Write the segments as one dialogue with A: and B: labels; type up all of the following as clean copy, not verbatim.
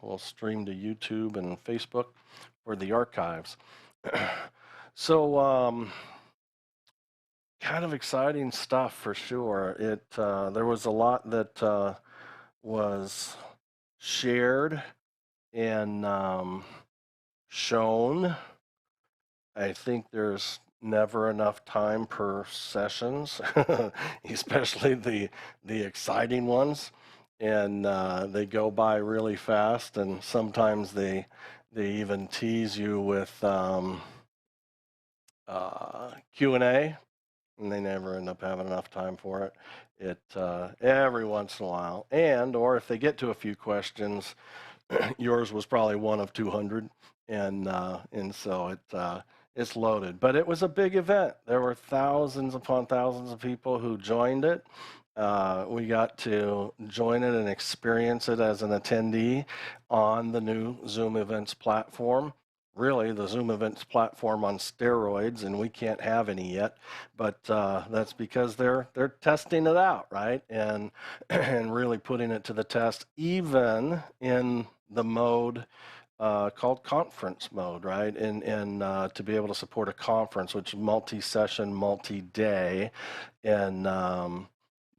A: will stream to YouTube and Facebook for the archives. So kind of exciting stuff for sure. There was a lot that was shared and shown. I think there's never enough time per sessions, especially the exciting ones, and they go by really fast. And sometimes they even tease you with Q&A, and they never end up having enough time for it. Every once in a while, or if they get to a few questions, yours was probably one of 200, and so it's loaded. But it was a big event. There were thousands upon thousands of people who joined it. We got to join it and experience it as an attendee on the new Zoom Events platform. Really, the Zoom Events platform on steroids, and we can't have any yet, but that's because they're testing it out, right? And really putting it to the test, even in the mode called conference mode, right? And to be able to support a conference, which is multi-session, multi-day, and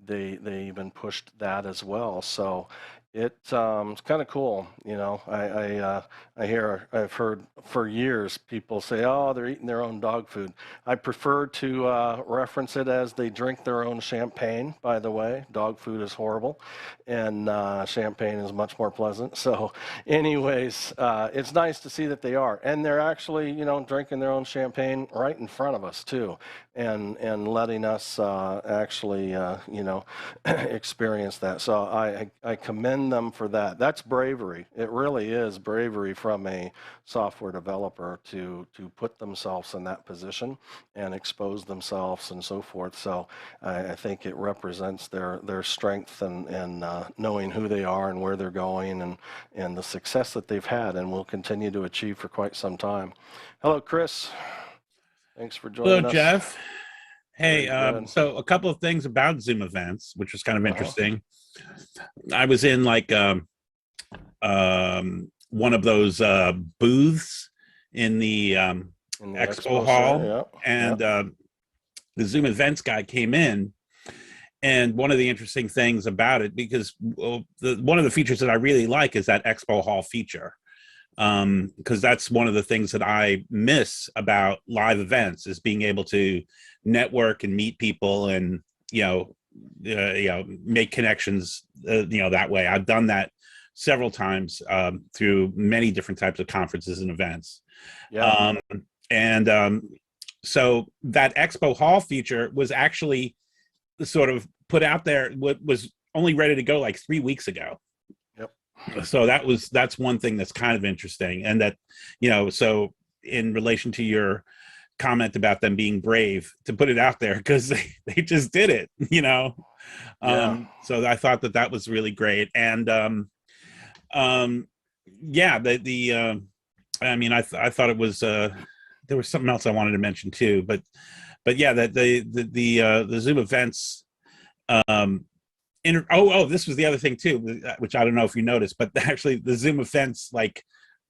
A: they even pushed that as well. So it's kind of cool, you know. I've heard for years people say, "Oh, they're eating their own dog food." I prefer to reference it as they drink their own champagne. By the way, dog food is horrible, and champagne is much more pleasant. So, anyways, it's nice to see that they are, and they're actually, you know, drinking their own champagne right in front of us too, and letting us actually, you know, experience that. So I commend them for that. That's bravery. It really is bravery from a software developer to put themselves in that position and expose themselves and so forth. So I think it represents their strength and knowing who they are and where they're going and the success that they've had and will continue to achieve for quite some time. Hello, Chris. Thanks for joining us.
B: Hello, Jeff. Hey, so a couple of things about Zoom events, which was kind of interesting. I was in like one of those booths in the expo hall, and the Zoom events guy came in. And one of the interesting things about it, because one of the features that I really like is that expo hall feature. Because that's one of the things that I miss about live events is being able to network and meet people and, you know, make connections, you know, that way. I've done that several times through many different types of conferences and events. Yeah. So that expo hall feature was actually sort of put out there, was only ready to go like 3 weeks ago. So that's one thing that's kind of interesting. And that, you know, so in relation to your comment about them being brave to put it out there, because they just did it, you know. So I thought that was really great. And yeah, I mean, I thought it was there was something else I wanted to mention too, but yeah, that the Zoom events this was the other thing too, which I don't know if you noticed, but actually the Zoom events like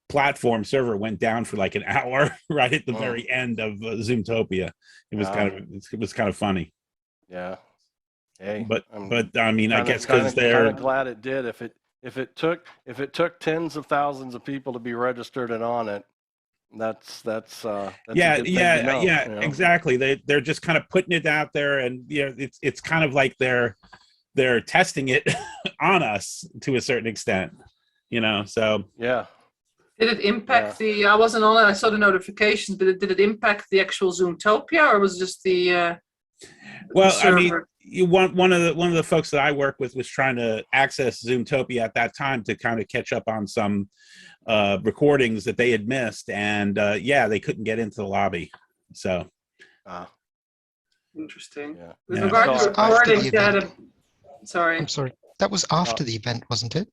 B: platform server went down for like an hour right at the very end of Zoomtopia. It was kind of funny.
A: Yeah. Hey,
B: but I mean, I guess because they're
A: kind of glad it did. If it took tens of thousands of people to be registered and on it, that's
B: yeah,
A: a good thing to know, you know?
B: Exactly. They're just kind of putting it out there, and you know, it's kind of like they're testing it on us to a certain extent, you know. So
A: yeah.
C: Did it impact I wasn't on it, I saw the notifications, but did it impact the actual Zoomtopia, or was it just the
B: well,
C: server?
B: I mean, one of the folks that I work with was trying to access Zoomtopia at that time to kind of catch up on some recordings that they had missed, and yeah, they couldn't get into the lobby. So
C: interesting.
A: Yeah.
C: With regard to recording data,
D: I'm sorry. That was after the event, wasn't it?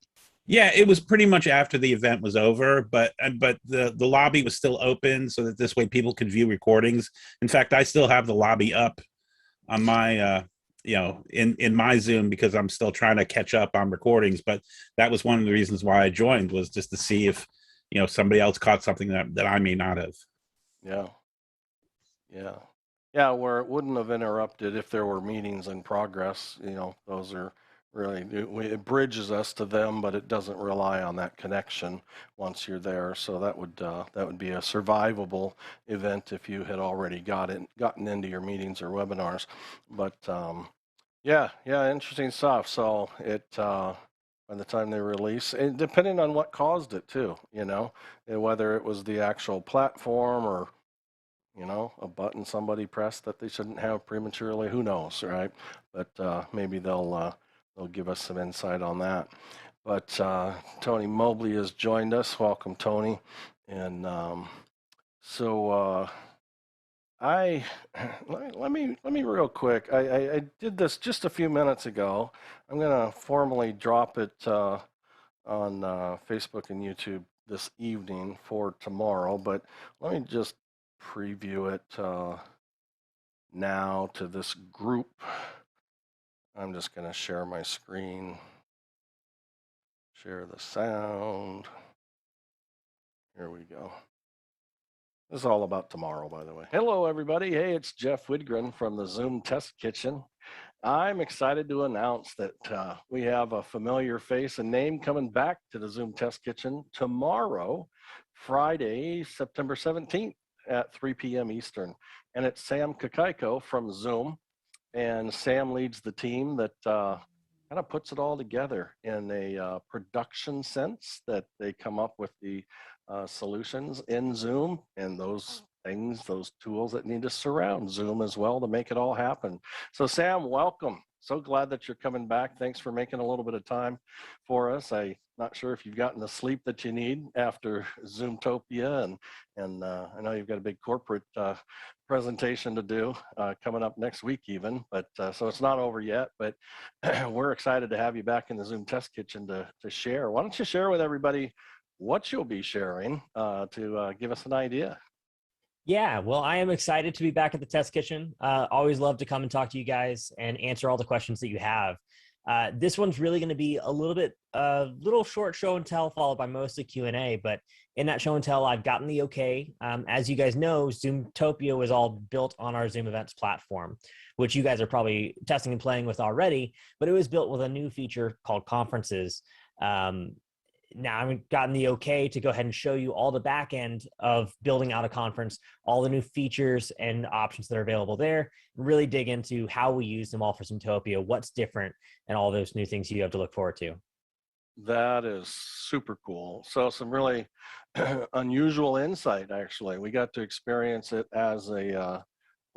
B: Yeah, it was pretty much after the event was over, but the lobby was still open, so that this way people could view recordings. In fact, I still have the lobby up on my in my Zoom, because I'm still trying to catch up on recordings. But that was one of the reasons why I joined, was just to see if, somebody else caught something that I may not have.
A: Yeah. Yeah, where it wouldn't have interrupted if there were meetings in progress. Those are really, it bridges us to them, but it doesn't rely on that connection once you're there. So that would be a survivable event if you had already gotten into your meetings or webinars. But yeah, interesting stuff. So it by the time they release, and depending on what caused it too, whether it was the actual platform or a button somebody pressed that they shouldn't have prematurely, who knows, right? But maybe they'll give us some insight on that. But Tony Mobley has joined us. Welcome, Tony. And so let me real quick. I did this just a few minutes ago. I'm gonna formally drop it on Facebook and YouTube this evening for tomorrow. But let me just preview it now to this group. I'm just going to share my screen, share the sound. Here we go. This is all about tomorrow, by the way. Hello, everybody. Hey, it's Jeff Widgren from the Zoom Test Kitchen. I'm excited to announce that we have a familiar face and name coming back to the Zoom Test Kitchen tomorrow, Friday, September 17th at 3 p.m. Eastern. And it's Sam Kakaiko from Zoom. And Sam leads the team that kind of puts it all together in a production sense, that they come up with the solutions in Zoom and those things, those tools that need to surround Zoom as well to make it all happen. So Sam, welcome. So glad that you're coming back. Thanks for making a little bit of time for us. I'm not sure if you've gotten the sleep that you need after Zoomtopia, and I know you've got a big corporate presentation to do coming up next week even, but so it's not over yet, but we're excited to have you back in the Zoom Test Kitchen to share. Why don't you share with everybody what you'll be sharing to give us an idea?
E: Yeah, well, I am excited to be back at the Test Kitchen. Always love to come and talk to you guys and answer all the questions that you have. This one's really going to be a little short show and tell, followed by mostly Q&A. But in that show and tell, I've gotten the okay. As you guys know, Zoomtopia was all built on our Zoom Events platform, which you guys are probably testing and playing with already. But it was built with a new feature called Conferences. Now I've gotten the okay to go ahead and show you all the back end of building out a conference, all the new features and options that are available there, and really dig into how we use them all for Zoomtopia, what's different, and all those new things you have to look forward to.
A: That is super cool. So some really unusual insight, actually. We got to experience it as an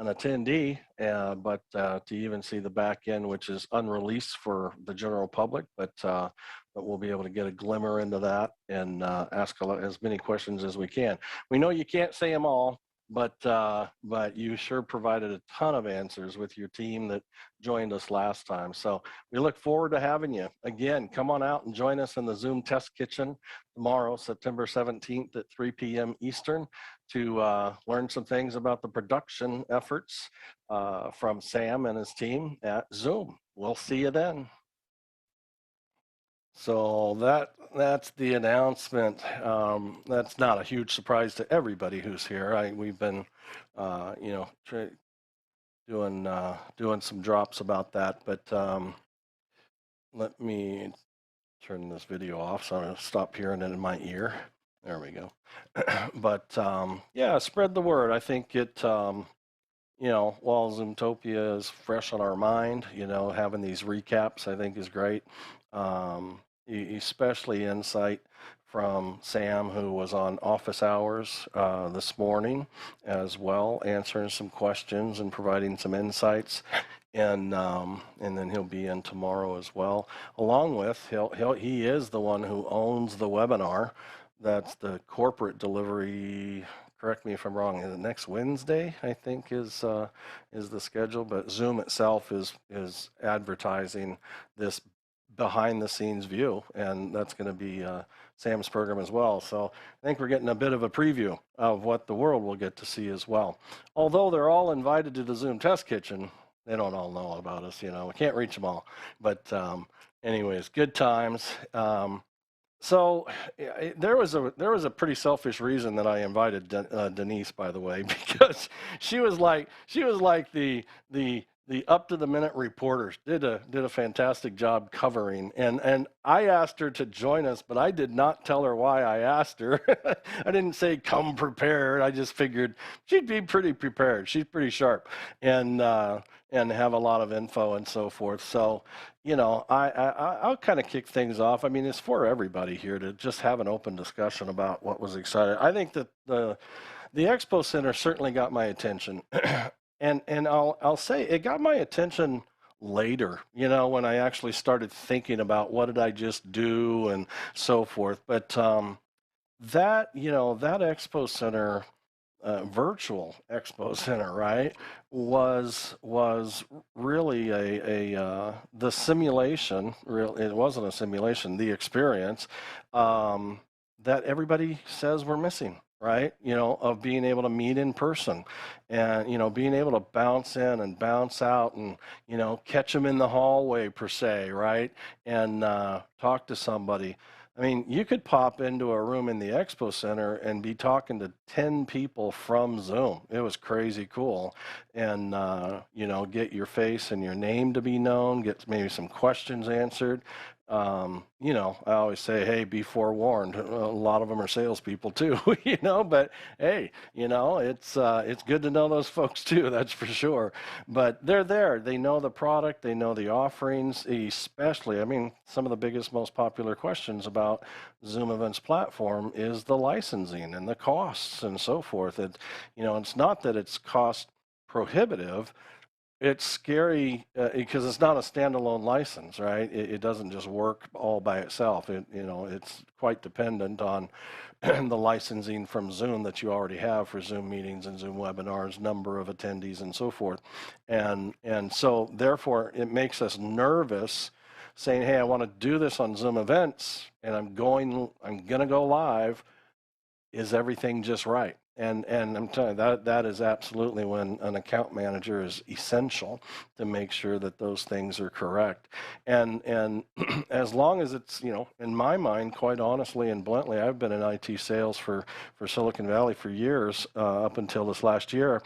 A: attendee, but to even see the back end, which is unreleased for the general public, but we'll be able to get a glimmer into that and ask as many questions as we can. We know you can't say them all, but you sure provided a ton of answers with your team that joined us last time. So we look forward to having you. Again, come on out and join us in the Zoom Test Kitchen tomorrow, September 17th at 3 p.m. Eastern, to learn some things about the production efforts from Sam and his team at Zoom. We'll see you then. So that's the announcement. That's not a huge surprise to everybody who's here. We've been, doing some drops about that. But let me turn this video off so I'm going to stop hearing it in my ear. There we go. But yeah, spread the word. I think it. While Zoomtopia is fresh on our mind, having these recaps I think is great. Especially insight from Sam, who was on office hours this morning as well, answering some questions and providing some insights. And then he'll be in tomorrow as well. Along with he is the one who owns the webinar. That's the corporate delivery. Correct me if I'm wrong. The next Wednesday, I think, is the schedule. But Zoom itself is advertising this behind-the-scenes view, and that's going to be Sam's program as well. So I think we're getting a bit of a preview of what the world will get to see as well. Although they're all invited to the Zoom Test Kitchen, they don't all know about us, you know. We can't reach them all. But anyways, good times. So there was a pretty selfish reason that I invited Denise, by the way, because she was like the up to the minute reporter, did a fantastic job covering, and I asked her to join us, but I did not tell her why I asked her. I didn't say come prepared. I just figured she'd be pretty prepared. She's pretty sharp and have a lot of info and so forth. So, you know, I'll kind of kick things off. I mean, it's for everybody here to just have an open discussion about what was exciting. I think that the Expo Center certainly got my attention. And I'll say it got my attention later, you know, when I actually started thinking about what did I just do and so forth. But that, you know, that Expo Center, virtual Expo Center, right, was really the simulation. It wasn't a simulation. The experience that everybody says we're missing. Right, you know, of being able to meet in person, and you know, being able to bounce in and bounce out, and you know, catch them in the hallway per se, right, and talk to somebody. I mean, you could pop into a room in the Expo Center and be talking to 10 people from Zoom. It was crazy cool, and you know, get your face and your name to be known, get maybe some questions answered. You know, I always say, hey, be forewarned. A lot of them are salespeople too, you know, but hey, you know, it's good to know those folks too, that's for sure. But they're there. They know the product. They know the offerings, especially, I mean, some of the biggest, most popular questions about Zoom Events platform is the licensing and the costs and so forth. You know, it's not that it's cost prohibitive. It's scary because it's not a standalone license, right? It doesn't just work all by itself. You know, it's quite dependent on the licensing from Zoom that you already have for Zoom meetings and Zoom webinars, number of attendees, and so forth. And so therefore, it makes us nervous, saying, "Hey, I want to do this on Zoom Events, and I'm gonna go live. Is everything just right?" And I'm telling you, that is absolutely when an account manager is essential to make sure that those things are correct. And as long as it's, you know, in my mind, quite honestly and bluntly, I've been in IT sales for Silicon Valley for years, up until this last year.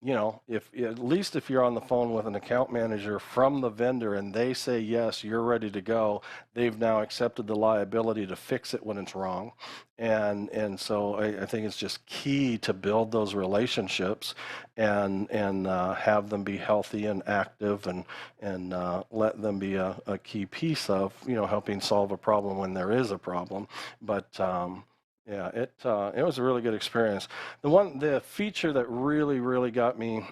A: You know, at least if you're on the phone with an account manager from the vendor and they say, yes, you're ready to go, they've now accepted the liability to fix it when it's wrong. And so I think it's just key to build those relationships and have them be healthy and active and let them be a key piece of, you know, helping solve a problem when there is a problem. But yeah, it was a really good experience. The feature that really got me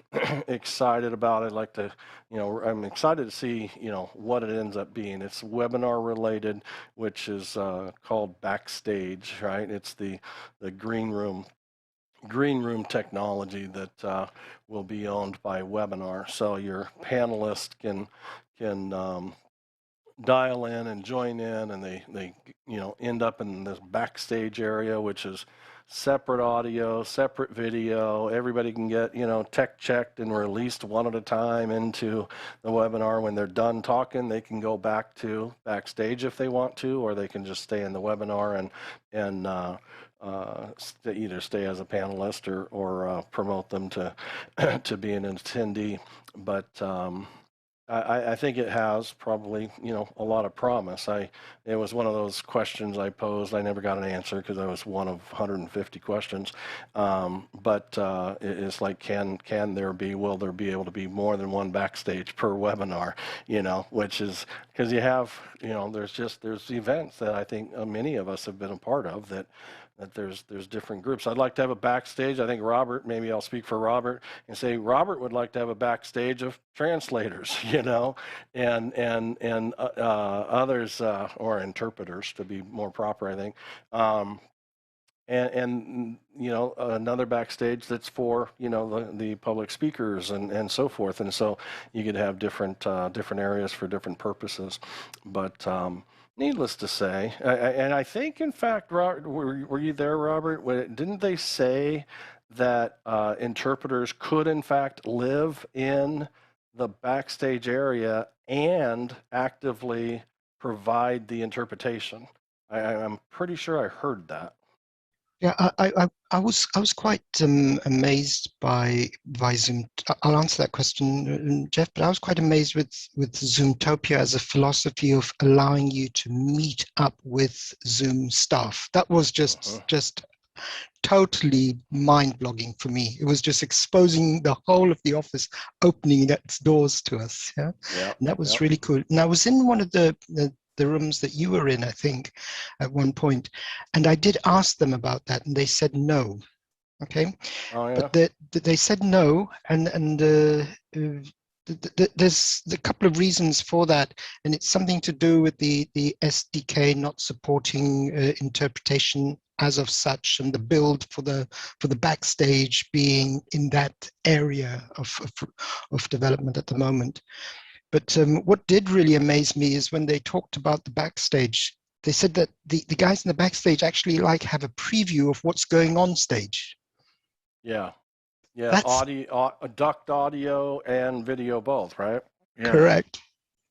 A: excited about, I'd like to, you know, I'm excited to see, you know, what it ends up being. It's webinar related, which is called Backstage, right? It's the green room technology that will be owned by Webinar. So your panelist can dial in and join in, and they you know, end up in this backstage area, which is separate audio, separate video. Everybody can get, you know, tech checked and released one at a time into the webinar. When they're done talking, they can go back to backstage if they want to, or they can just stay in the webinar and either stay as a panelist or promote them to to be an attendee. But I think it has probably, you know, a lot of promise. It was one of those questions I posed. I never got an answer because I was one of 150 questions. But it's like, will there be able to be more than one backstage per webinar? You know, which is because you have, you know, there's events that I think many of us have been a part of that there's different groups. I'd like to have a backstage. I think Robert, maybe I'll speak for Robert and say Robert would like to have a backstage of translators, you know, and others, or interpreters to be more proper, I think. And you know, another backstage that's for, you know, the public speakers and so forth. And so you could have different areas for different purposes. But needless to say, and I think, in fact, Robert, were you there, Robert? Didn't they say that interpreters could in fact live in the backstage area and actively provide the interpretation. I'm pretty sure I heard that.
D: Yeah, I was quite amazed by Zoom. I'll answer that question, Jeff. But I was quite amazed with Zoomtopia as a philosophy of allowing you to meet up with Zoom staff. That was just totally mind-blogging for me. It was just exposing the whole of the office, opening its doors to us. Yeah, and that was really cool. And I was in one of the rooms that you were in, I think, at one point, and I did ask them about that, and they said no. Okay, but they said no, and there's a couple of reasons for that, and it's something to do with the SDK not supporting interpretation as of such, and the build for the backstage being in that area of development at the moment. But what did really amaze me is when they talked about the backstage, they said that the guys in the backstage actually have a preview of what's going on stage.
A: Yeah. Yeah, duct audio and video both, right? Yeah.
D: Correct.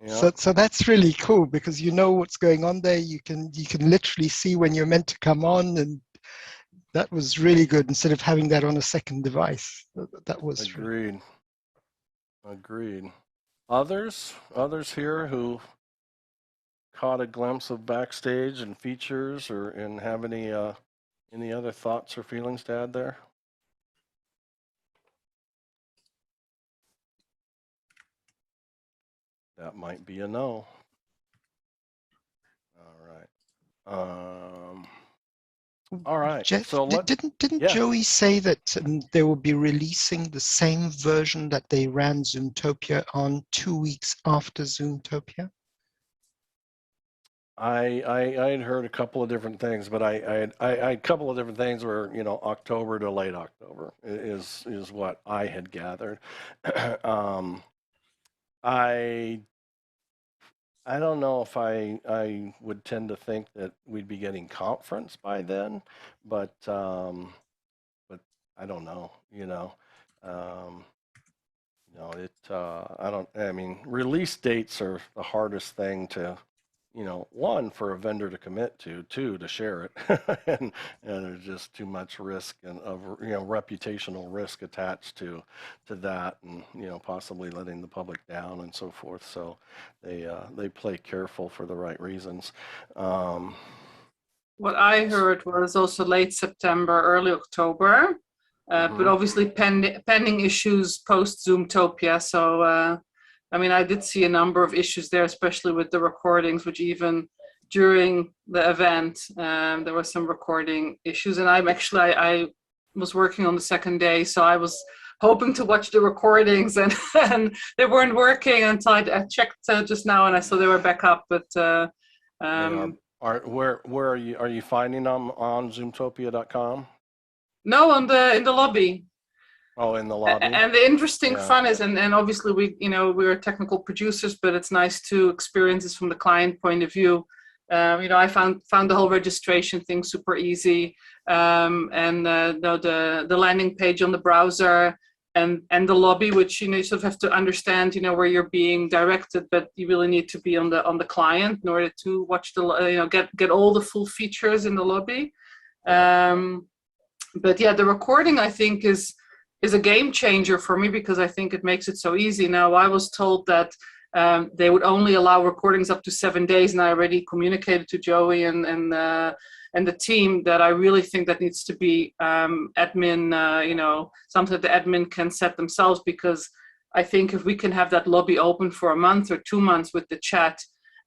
A: Yeah.
D: So that's really cool, because you know what's going on there. You can literally see when you're meant to come on, and that was really good instead of having that on a second device. That was
A: agreed. Agreed. Others here who caught a glimpse of backstage and features, and have any other thoughts or feelings to add there? That might be a no. All right.
D: Jeff,
A: so
D: didn't Joey say that they will be releasing the same version that they ran Zoomtopia on 2 weeks after Zoomtopia?
A: I had heard a couple of different things, but I had a couple of different things where, October to late October is what I had gathered. I don't know if I would tend to think that we'd be getting conference by then, but I don't know. Release dates are the hardest thing to, one, for a vendor to commit to, two, to share it, and there's just too much risk and reputational risk attached to that, and possibly letting the public down and so forth. So they play careful for the right reasons.
C: What I heard was also late September, early October, but obviously pending issues post Zoomtopia. So. I did see a number of issues there, especially with the recordings, which even during the event, there were some recording issues. And I was working on the second day, so I was hoping to watch the recordings, and they weren't working until I checked just now, and I saw they were back up. But
A: where are you? Are you finding them on Zoomtopia.com?
C: No, in the lobby.
A: Oh, in the lobby.
C: And the interesting fun is, and obviously we're technical producers, but it's nice to experience this from the client point of view. I found the whole registration thing super easy, and the landing page on the browser and the lobby, which you sort of have to understand where you're being directed, but you really need to be on the client in order to watch the get all the full features in the lobby. But yeah, the recording I think is a game changer for me, because I think it makes it so easy. Now, I was told that they would only allow recordings up to 7 days, and I already communicated to Joey and the team that I really think that needs to be admin, something that the admin can set themselves, because I think if we can have that lobby open for a month or 2 months with the chat,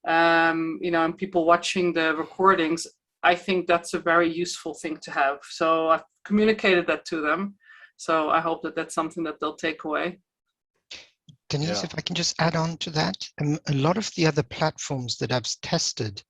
C: and people watching the recordings, I think that's a very useful thing to have. So I've communicated that to them. So I hope that that's something that they'll take away.
D: Denise, if I can just add on to that, a lot of the other platforms that I've tested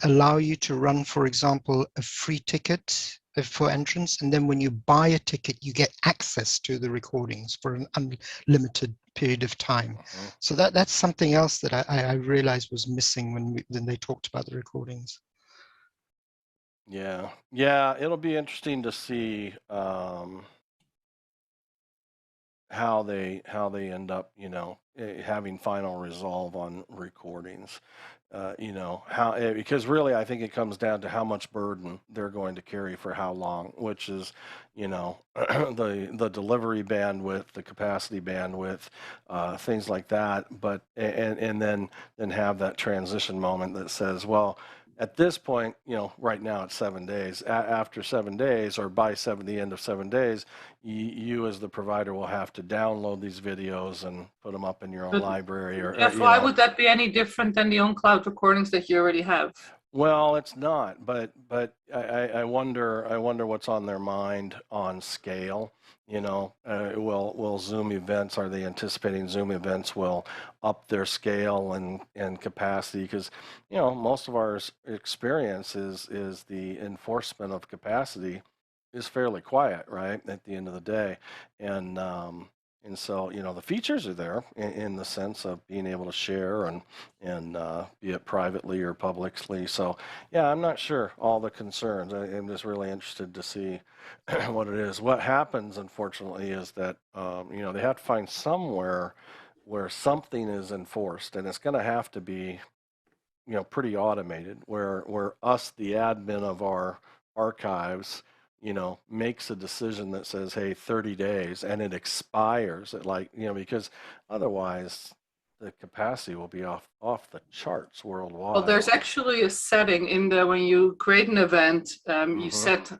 D: allow you to run, for example, a free ticket for entrance, and then when you buy a ticket, you get access to the recordings for an unlimited period of time. So that's something else that I realized was missing when they talked about the recordings.
A: Yeah, it'll be interesting to see how they end up, having final resolve on recordings. Because really, I think it comes down to how much burden they're going to carry for how long, which is, the delivery bandwidth, the capacity bandwidth, things like that. But and then have that transition moment that says, well, at this point, right now it's 7 days. After 7 days, or by the end of 7 days, you as the provider will have to download these videos and put them up in your own library. Or
C: Jeff, why would that be any different than the on-cloud recordings that you already have?
A: Well, it's not, but I wonder what's on their mind on scale. Will Zoom events, are they anticipating Zoom events will up their scale and capacity? Because, most of our experience is the enforcement of capacity is fairly quiet, right, at the end of the day. And so, the features are there in the sense of being able to share and be it privately or publicly. So, yeah, I'm not sure all the concerns. I'm just really interested to see what it is. What happens, unfortunately, is that, they have to find somewhere where something is enforced, and it's going to have to be, pretty automated, where us, the admin of our archives, makes a decision that says, hey, 30 days, and it expires at because otherwise the capacity will be off the charts worldwide.
C: Well, there's actually a setting in there when you create an event, you set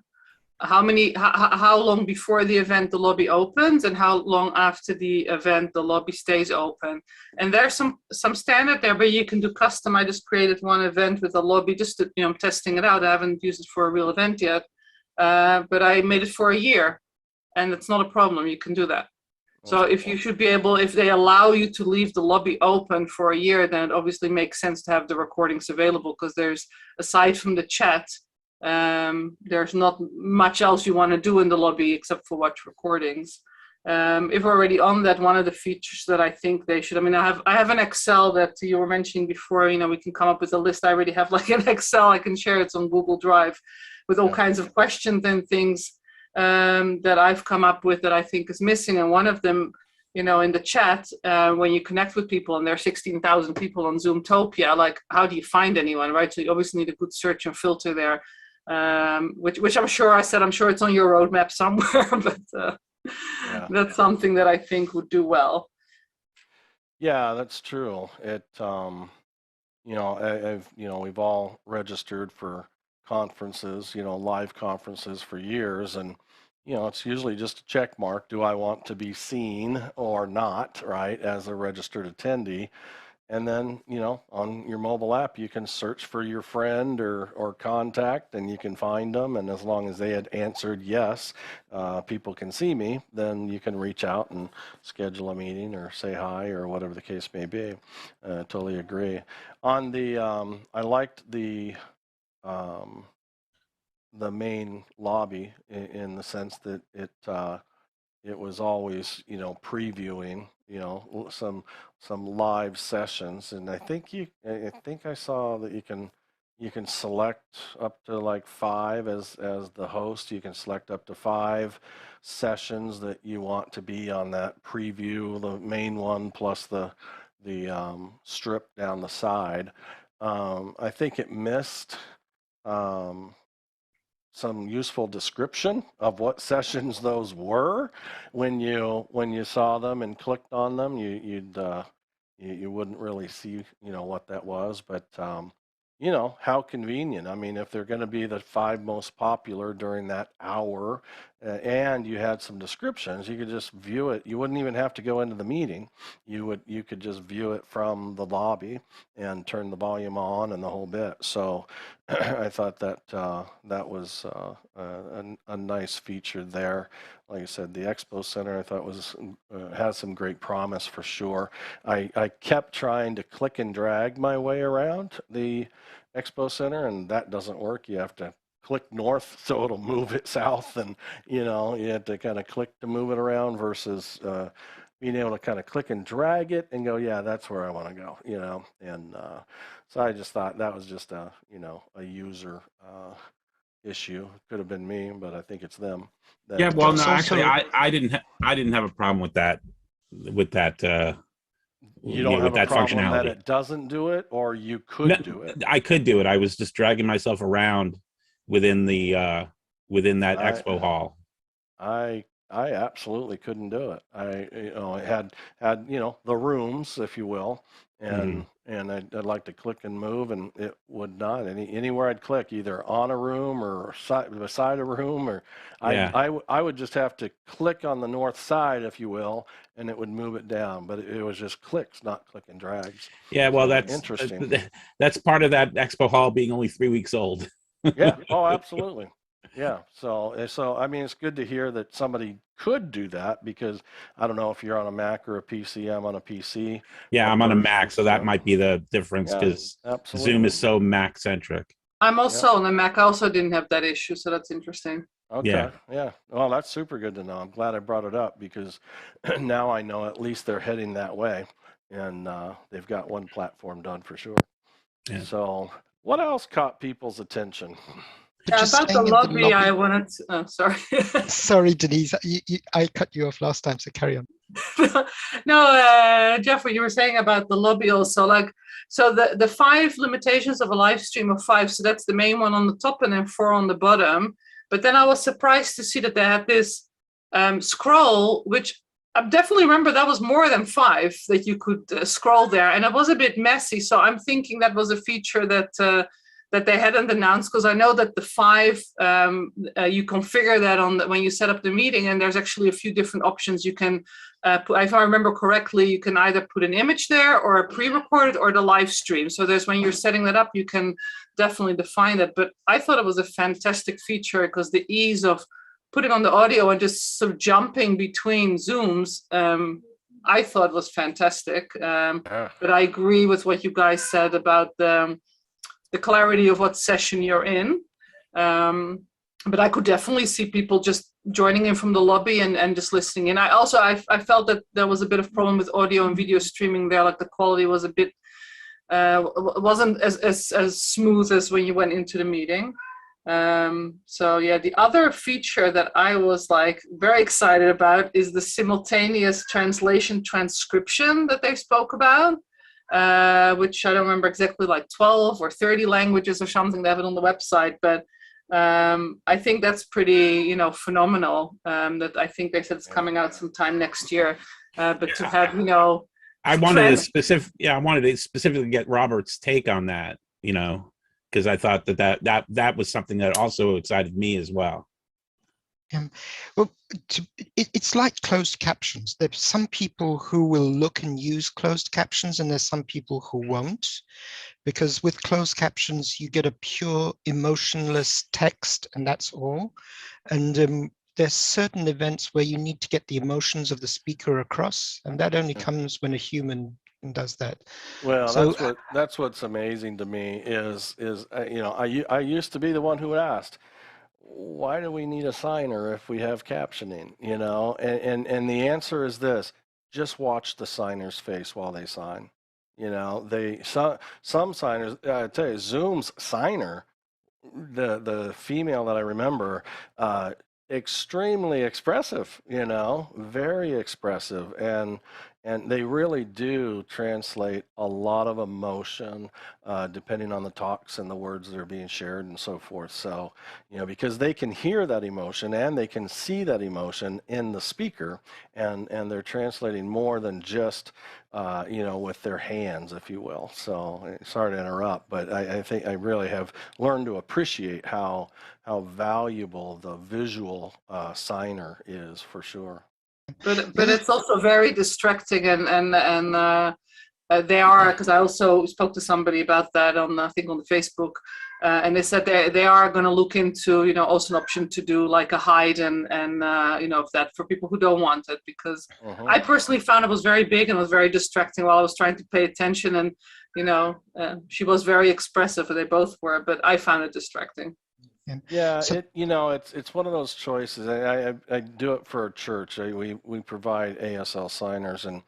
C: how long before the event the lobby opens and how long after the event the lobby stays open. And there's some standard there, but you can do custom. I just created one event with a lobby just to, I'm testing it out. I haven't used it for a real event yet. But I made it for a year, and it's not a problem. You can do that. So if you should be able, if they allow you to leave the lobby open for a year, then it obviously makes sense to have the recordings available, because there's, aside from the chat, there's not much else you want to do in the lobby except for watch recordings. If we're already on that, one of the features that I think they should, I have an Excel that you were mentioning before, we can come up with a list. I already have like an Excel, I can share it on Google Drive with all kinds of questions and things that I've come up with that I think is missing. And one of them, in the chat, when you connect with people, and there are 16,000 people on Zoomtopia, like, how do you find anyone, right? So you obviously need a good search and filter there, which I'm sure it's on your roadmap somewhere, but that's something that I think would do well.
A: Yeah, that's true. It, we've all registered for conferences, live conferences for years, and it's usually just a check mark. Do I want to be seen or not, right, as a registered attendee? And then, on your mobile app, you can search for your friend or contact, and you can find them. And as long as they had answered yes, people can see me, then you can reach out and schedule a meeting or say hi or whatever the case may be. Totally agree. On the, I liked the main lobby in the sense that it was always, previewing, some live sessions, and I think I saw that you can select up to like 5 as the host. You can select up to 5 sessions that you want to be on that preview, the main one plus the strip down the side. I think it missed some useful description of what sessions those were. When you saw them and clicked on them, you wouldn't really see what that was. But how convenient. If they're going to be the 5 most popular during that hour, and you had some descriptions, you could just view it. You wouldn't even have to go into the meeting. You could just view it from the lobby and turn the volume on and the whole bit. So I thought that that was a nice feature there. Like I said, the Expo Center I thought has some great promise for sure. I kept trying to click and drag my way around the Expo Center, and that doesn't work. You have to click north so it'll move it south, and you have to kind of click to move it around versus being able to kind of click and drag it and go, yeah, that's where I want to go, and so I just thought that was just a user issue. It could have been me, but I think it's them.
B: Yeah, well, no, actually, I didn't have a problem with that. With that,
A: you don't have
B: with
A: a
B: that
A: problem
B: functionality.
A: that it doesn't do it, or you could do it.
B: I could do it. I was just dragging myself around within the within that expo hall.
A: I absolutely couldn't do it. I had the rooms, if you will, and I'd like to click and move, and it would not. Anywhere I'd click, either on a room or beside a room, or I would just have to click on the north side, if you will, and it would move it down. But it was just clicks, not click and drags.
B: Yeah, well,
A: so
B: that's
A: interesting.
B: That's part of that expo hall being only 3 weeks old.
A: Yeah. Oh, absolutely. Yeah. So I mean, it's good to hear that somebody could do that, because I don't know if you're on a Mac or a PC. I'm on a PC.
B: Yeah, I'm on a Mac, so that might be the difference, because Zoom is so Mac centric.
C: I'm also on a Mac. I also didn't have that issue, so that's interesting.
A: Okay. Yeah. Well, that's super good to know. I'm glad I brought it up, because now I know at least they're heading that way, and they've got one platform done for sure. Yeah. So what else caught people's attention?
C: About the lobby, I wanted to, oh, sorry.
D: Sorry, Denise, I cut you off last time, so carry on.
C: No, Jeff, what you were saying about the lobby also, like, so the 5 limitations of a live stream of 5, so that's the main one on the top and then 4 on the bottom. But then I was surprised to see that they had this scroll, which I definitely remember that was more than 5 that you could scroll there, and it was a bit messy. So I'm thinking that was a feature that they hadn't announced, because I know that the 5 you configure that on when you set up the meeting, and there's actually a few different options you can put. If I remember correctly, you can either put an image there or a pre-recorded or the live stream. So there's, when you're setting that up, you can definitely define that. But I thought it was a fantastic feature, because the ease of putting on the audio and just sort of jumping between Zooms, I thought was fantastic. But I agree with what you guys said about the clarity of what session you're in. But I could definitely see people just joining in from the lobby and just listening in. I felt that there was a bit of problem with audio and video streaming there, like the quality was a bit, wasn't as smooth as when you went into the meeting. So yeah, the other feature that I was like very excited about is the simultaneous translation transcription that they spoke about. Which I don't remember exactly, like 12 or 30 languages or something. They have it on the website, but I think that's pretty, phenomenal. That I think they said it's coming out sometime next year. But to have,
B: I wanted to specifically get Robert's take on that, because I thought that was something that also excited me as well.
D: Well, it's like closed captions. There's some people who will look and use closed captions, and there's some people who won't, because with closed captions, you get a pure emotionless text, and that's all. And there's certain events where you need to get the emotions of the speaker across, and that only comes when a human does that.
A: Well, so, that's what's amazing to me is I used to be the one who asked, why do we need a signer if we have captioning? And the answer is this: just watch the signer's face while they sign. Some signers, I tell you, Zoom's signer, the female that I remember, extremely expressive, very expressive, and they really do translate a lot of emotion depending on the talks and the words that are being shared and so forth. So, because they can hear that emotion and they can see that emotion in the speaker, and they're translating more than just with their hands, if you will. So sorry to interrupt, but I think I really have learned to appreciate how valuable the visual signer is, for sure.
C: But it's also very distracting, and they are, because I also spoke to somebody about that on, I think, on the Facebook, and they said they are going to look into also an option to do like a hide and of that for people who don't want it, because I personally found it was very big and was very distracting while I was trying to pay attention, and she was very expressive, and they both were, but I found it distracting.
A: Yeah, so, it's one of those choices. I do it for a church. We provide ASL signers, and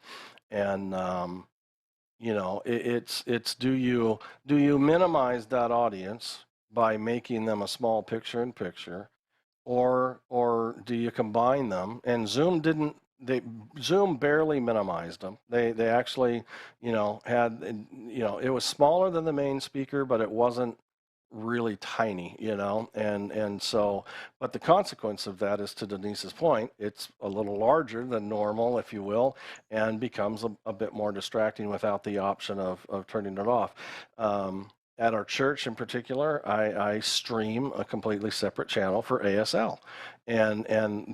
A: it's do you minimize that audience? by making them a small picture-in-picture, or do you combine them? And Zoom barely minimized them. They actually, had, it was smaller than the main speaker, but it wasn't really tiny, and so, but the consequence of that is, to Denise's point, it's a little larger than normal, if you will, and becomes a bit more distracting without the option of turning it off. At our church in particular, I stream a completely separate channel for ASL, and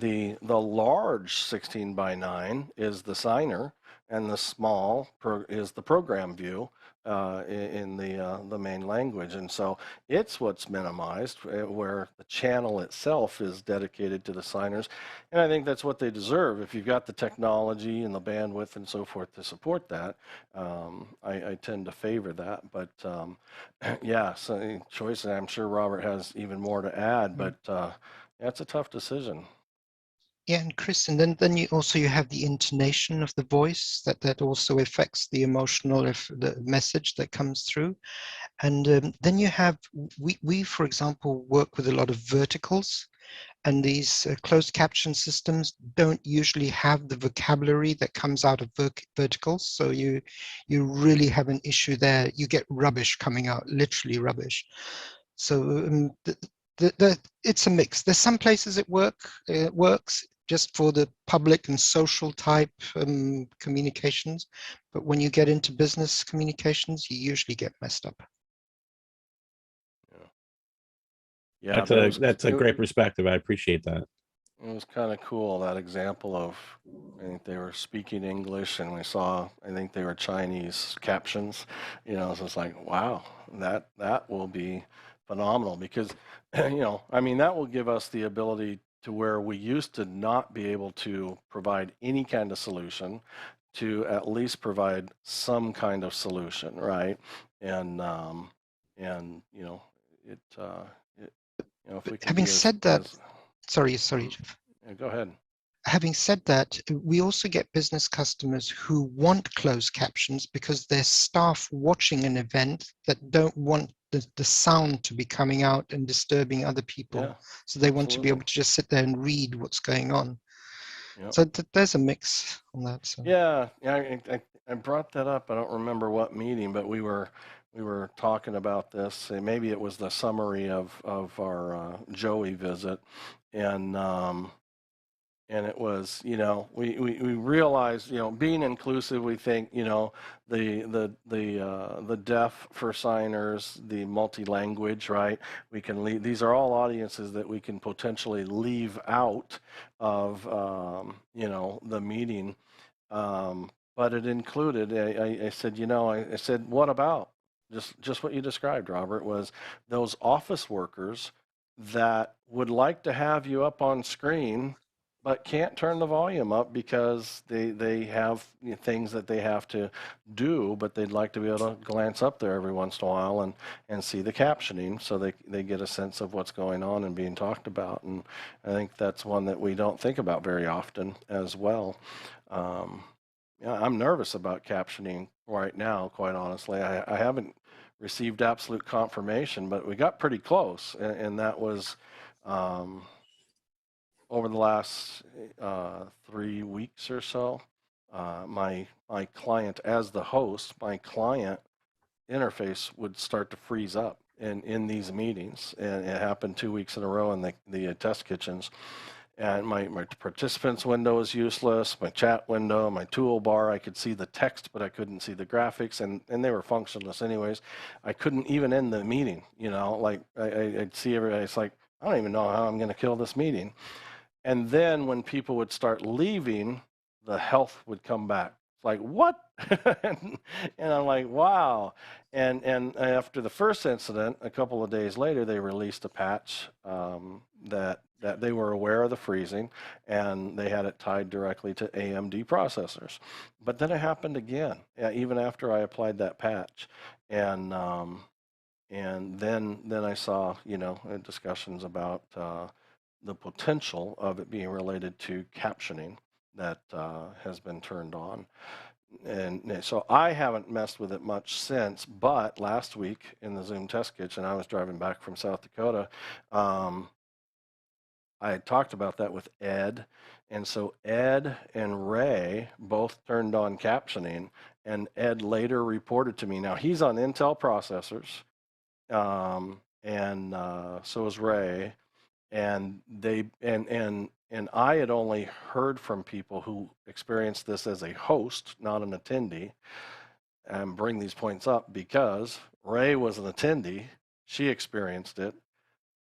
A: the large 16:9 is the signer, and the small is the program view in the main language, and so it's what's minimized, where the channel itself is dedicated to the signers, and I think that's what they deserve. If you've got the technology and the bandwidth and so forth to support that, I tend to favor that. But yeah, so choice. I'm sure Robert has even more to add, but that's a tough decision.
D: Yeah, and Chris, and then you have the intonation of the voice that also affects the emotional, the message that comes through. And then you have, we for example work with a lot of verticals, and these closed caption systems don't usually have the vocabulary that comes out of verticals. So you really have an issue there. You get rubbish coming out, literally rubbish. So it's a mix. There's some places it works just for the public and social type communications, but when you get into business communications, you usually get messed up.
A: Yeah,
B: that's a great perspective. I appreciate that.
A: It was kind of cool, that example of, I think they were speaking English, and we saw, I think they were Chinese captions, so it's like, wow, that will be phenomenal, because, I mean, that will give us the ability to where we used to not be able to provide any kind of solution, to at least provide some kind of solution, right? And if we can.
D: Having said that, sorry, Jeff.
A: Yeah, go ahead.
D: Having said that, we also get business customers who want closed captions because their staff watching an event that don't want the sound to be coming out and disturbing other people.
A: Yeah,
D: so they want to be able to just sit there and read what's going on. Yep. So there's a mix on that. So.
A: Yeah, I brought that up. I don't remember what meeting, but we were talking about this. Maybe it was the summary of our Joey visit, and it was, we realized, being inclusive, we think, the deaf for signers, the multi-language, right? We can leave. These are all audiences that we can potentially leave out of, the meeting. But it included. I said, I said, what about just what you described, Robert? Was those office workers that would like to have you up on screen, but can't turn the volume up because they have things that they have to do, but they'd like to be able to glance up there every once in a while and see the captioning, so they get a sense of what's going on and being talked about. And I think that's one that we don't think about very often as well. I'm nervous about captioning right now, quite honestly. I haven't received absolute confirmation, but we got pretty close, and that was over the last 3 weeks or so. My client, as the host, my client interface would start to freeze up in these meetings, and it happened 2 weeks in a row in the test kitchens. And my participants window is useless, my chat window, my toolbar, I could see the text, but I couldn't see the graphics, and they were functionless anyways. I couldn't even end the meeting, like I'd see everybody, it's like, I don't even know how I'm going to kill this meeting. And then when people would start leaving, the health would come back. It's like, what? And I'm like, wow. And after the first incident, a couple of days later, they released a patch that they were aware of the freezing, and they had it tied directly to AMD processors. But then it happened again, even after I applied that patch. And then I saw, discussions about the potential of it being related to captioning that has been turned on. and so I haven't messed with it much since, but last week in the Zoom Test Kitchen, I was driving back from South Dakota. I had talked about that with Ed, and so Ed and Ray both turned on captioning, and Ed later reported to me. Now he's on Intel processors, and so is Ray, and I had only heard from people who experienced this as a host, not an attendee, and bring these points up because Ray was an attendee. She experienced it,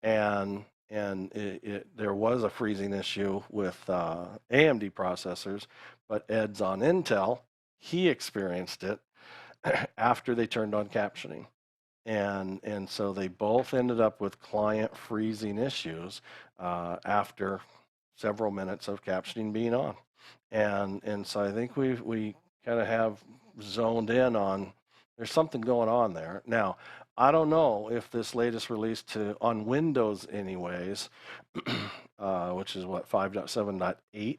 A: and there was a freezing issue with AMD processors, but Ed's on Intel. He experienced it after they turned on captioning. And so they both ended up with client freezing issues after several minutes of captioning being on. And so I think we kind of have zoned in on there's something going on there. Now, I don't know if this latest release on Windows anyways, which is what, 5.7.8,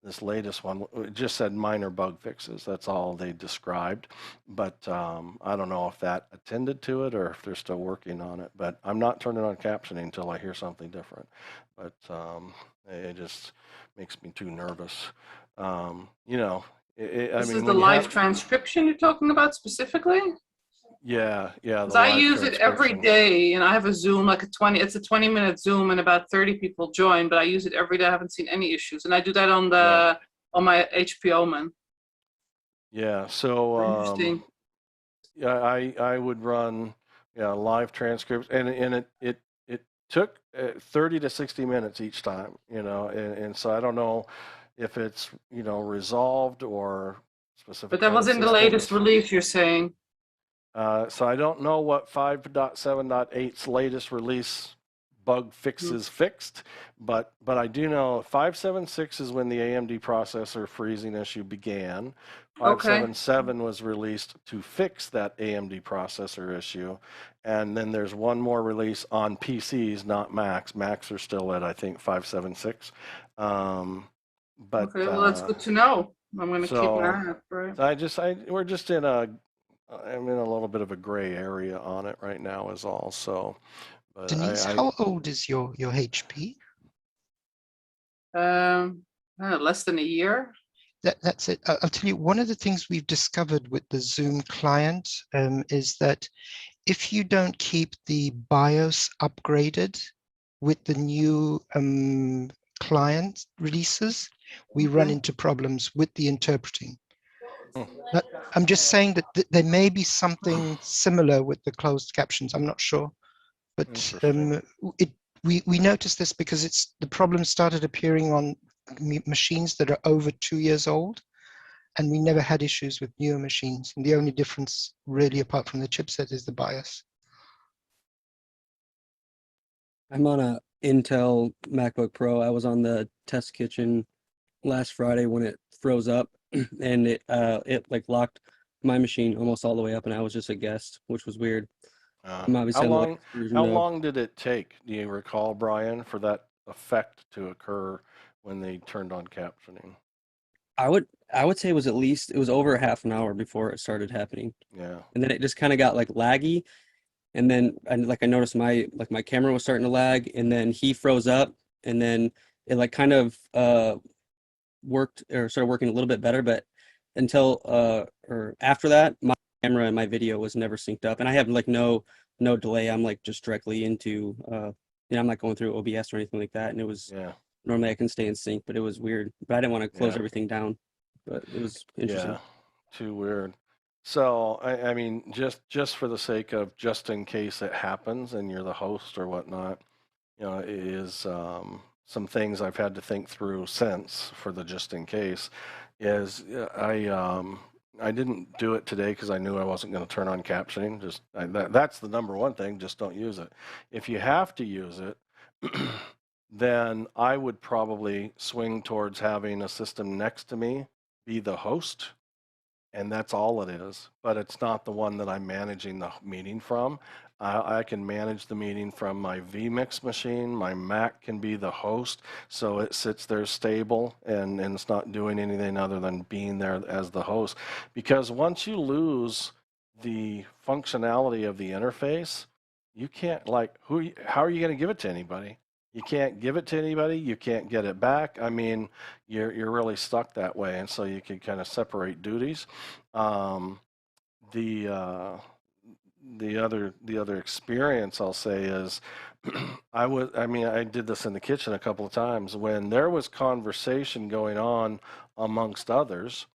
A: this latest one, it just said minor bug fixes. That's all they described. But I don't know if that attended to it or if they're still working on it. But I'm not turning on captioning until I hear something different. But it just makes me too nervous. You know,
C: this is the live transcription you're talking about specifically?
A: Yeah.
C: Because I use it every day, and I have a Zoom, like it's a 20-minute Zoom, and about 30 people join, but I use it every day. I haven't seen any issues, and I do that on my HP Omen.
A: Yeah. So
C: interesting.
A: Yeah, I would run live transcripts, and it took 30 to 60 minutes each time, and so I don't know if it's resolved or specific.
C: But that was in the latest release, you're saying.
A: So I don't know what 5.7.8's latest release bug fixes fixed, but I do know 5.7.6 is when the AMD processor freezing issue began. 5.7.7 was released to fix that AMD processor issue, and then there's one more release on PCs, not Macs. Macs are still at, I think, 5.7.6. But
C: okay, well, that's good to know. I'm going to keep an eye out for it.
A: We're just I'm in a little bit of a gray area on it right now is all. So, but
D: Denise, how old is your HP?
C: Less than a year.
D: That's it. I'll tell you, one of the things we've discovered with the Zoom client is that if you don't keep the BIOS upgraded with the new client releases, we run into problems with the interpreting. But I'm just saying that there may be something similar with the closed captions. I'm not sure, but we noticed this because the problem started appearing on machines that are over 2 years old, and we never had issues with newer machines. And the only difference, really, apart from the chipset, is the BIOS.
F: I'm on a Intel MacBook Pro. I was on the test kitchen last Friday when it froze up, and it like locked my machine almost all the way up, and I was just a guest, which was weird.
A: How long did it take, do you recall, Brian, for that effect to occur when they turned on captioning?
F: I would say it was over a half an hour before it started happening.
A: Yeah.
F: And then it just kind of got like laggy, and then I noticed my camera was starting to lag, and then he froze up, and then it like kind of worked or started working a little bit better, but until or after that, my camera and my video was never synced up, and I have like no delay. I'm like just directly into I'm not going through OBS or anything like that, and it was normally I can stay in sync, but it was weird. But I didn't want to close everything down, but it was interesting.
A: Yeah, too weird. So I mean, just for the sake of just in case it happens and you're the host or whatnot, it is some things I've had to think through since for the just in case is I didn't do it today because I knew I wasn't going to turn on captioning. That's the number one thing. Just don't use it. If you have to use it, then I would probably swing towards having a system next to me be the host, and that's all it is. But it's not the one that I'm managing the meeting from. I can manage the meeting from my vMix machine. My Mac can be the host, so it sits there stable and it's not doing anything other than being there as the host. Because once you lose the functionality of the interface, you can't, like, how are you going to give it to anybody? You can't give it to anybody. You can't get it back. I mean, you're really stuck that way, and so you can kind of separate duties. The other experience I'll say is, I did this in the kitchen a couple of times when there was conversation going on amongst others.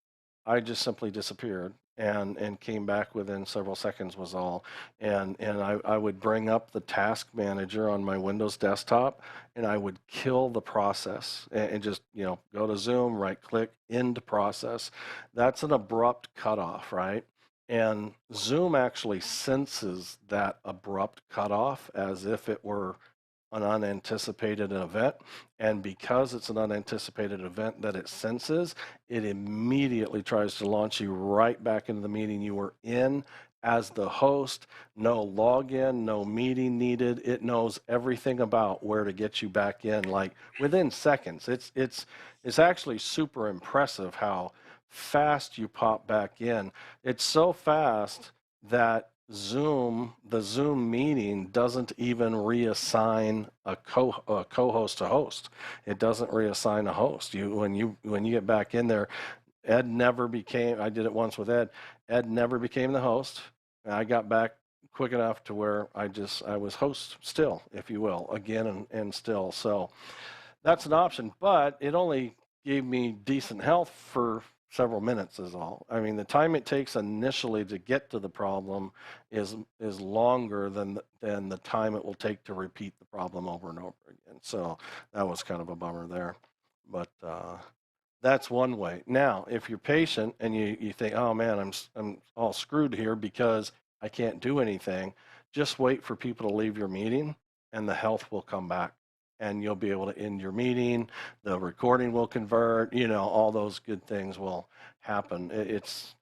A: I just simply disappeared and came back within several seconds was all. And I would bring up the task manager on my Windows desktop and I would kill the process and just, go to Zoom, right click, end process. That's an abrupt cutoff, right? And Zoom actually senses that abrupt cutoff as if it were an unanticipated event. And because it's an unanticipated event that it senses, it immediately tries to launch you right back into the meeting you were in as the host. No login, no meeting needed. It knows everything about where to get you back in, like within seconds. It's actually super impressive how fast you pop back in. It's so fast that the Zoom meeting doesn't even reassign a co-host to host. It doesn't reassign a host. When you get back in there, Ed never became, I did it once with Ed. Ed never became the host. I got back quick enough to where I was host still, if you will, again and still. So that's an option, but it only gave me decent health for several minutes is all. I mean, the time it takes initially to get to the problem is longer than the time it will take to repeat the problem over and over again. So that was kind of a bummer there, but that's one way. Now, if you're patient and you think, oh man, I'm all screwed here because I can't do anything, just wait for people to leave your meeting and the health will come back. And you'll be able to end your meeting, the recording will convert, all those good things will happen. It's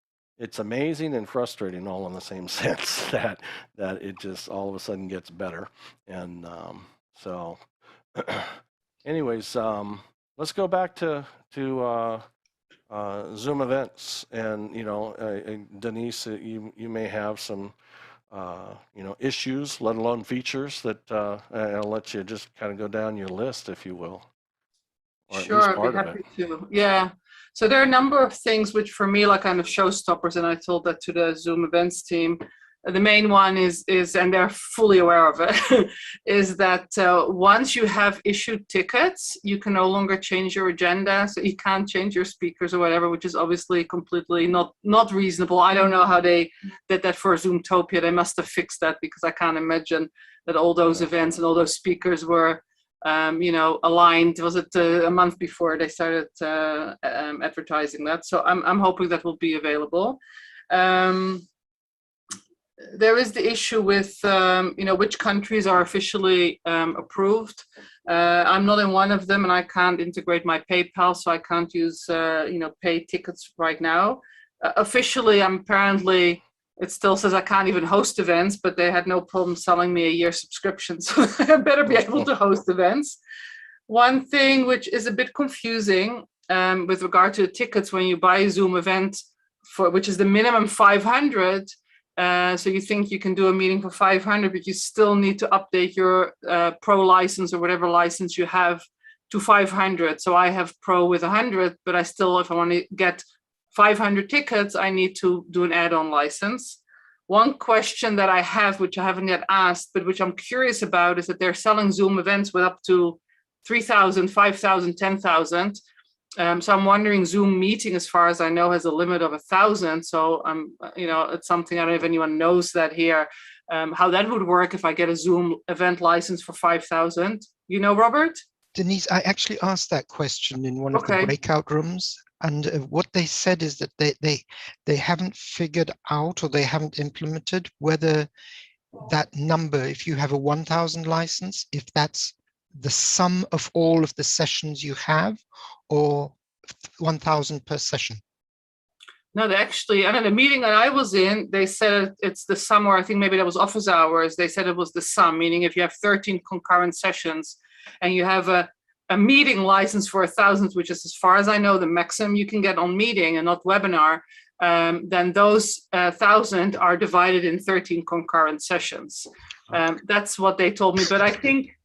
A: amazing and frustrating all in the same sense that it just all of a sudden gets better. And so anyways, let's go back to Zoom events. And, Denise, you may have some issues, let alone features that I'll let you just kind of go down your list, if you will.
C: Sure, I'd be happy to. Yeah. So there are a number of things which for me are kind of showstoppers, and I told that to the Zoom events team. The main one is, and they're fully aware of it, is that once you have issued tickets, you can no longer change your agenda. So you can't change your speakers or whatever, which is obviously completely not reasonable. I don't know how they did that for Zoomtopia. They must have fixed that, because I can't imagine that all those events and all those speakers were, aligned. Was it a month before they started advertising that? So I'm hoping that will be available. There is the issue with, which countries are officially approved. I'm not in one of them, and I can't integrate my PayPal, so I can't use, pay tickets right now. Officially, apparently, it still says I can't even host events, but they had no problem selling me a year subscription, so I better be able to host events. One thing which is a bit confusing with regard to the tickets when you buy a Zoom event, which is the minimum 500, so you think you can do a meeting for 500, but you still need to update your Pro license or whatever license you have to 500. So I have Pro with 100, but I still, if I want to get 500 tickets, I need to do an add-on license. One question that I have, which I haven't yet asked, but which I'm curious about, is that they're selling Zoom events with up to 3,000, 5,000, 10,000. So I'm wondering, Zoom meeting, as far as I know, has a limit of 1,000. So it's something, I don't know if anyone knows that here, how that would work if I get a Zoom event license for 5,000. Robert?
D: Denise, I actually asked that question in one of the breakout rooms. And what they said is that they haven't figured out, or they haven't implemented, whether that number, if you have a 1,000 license, if that's the sum of all of the sessions you have, or 1,000 per session.
C: No, they actually, and in the meeting that I was in, they said it's the sum, or I think maybe that was office hours. They said it was the sum, meaning if you have 13 concurrent sessions and you have a meeting license for 1,000, which is, as far as I know, the maximum you can get on meeting and not webinar, then those 1,000 are divided in 13 concurrent sessions. That's what they told me, but I think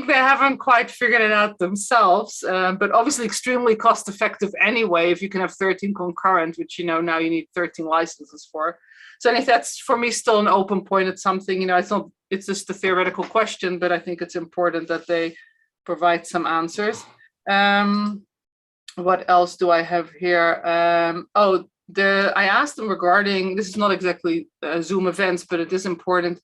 C: they haven't quite figured it out themselves, but obviously extremely cost effective anyway, if you can have 13 concurrent, which, now you need 13 licenses for. So I think that's, for me, still an open point. It's something, it's just a theoretical question, but I think it's important that they provide some answers. What else do I have here? I asked them regarding, this is not exactly Zoom events, but it is important,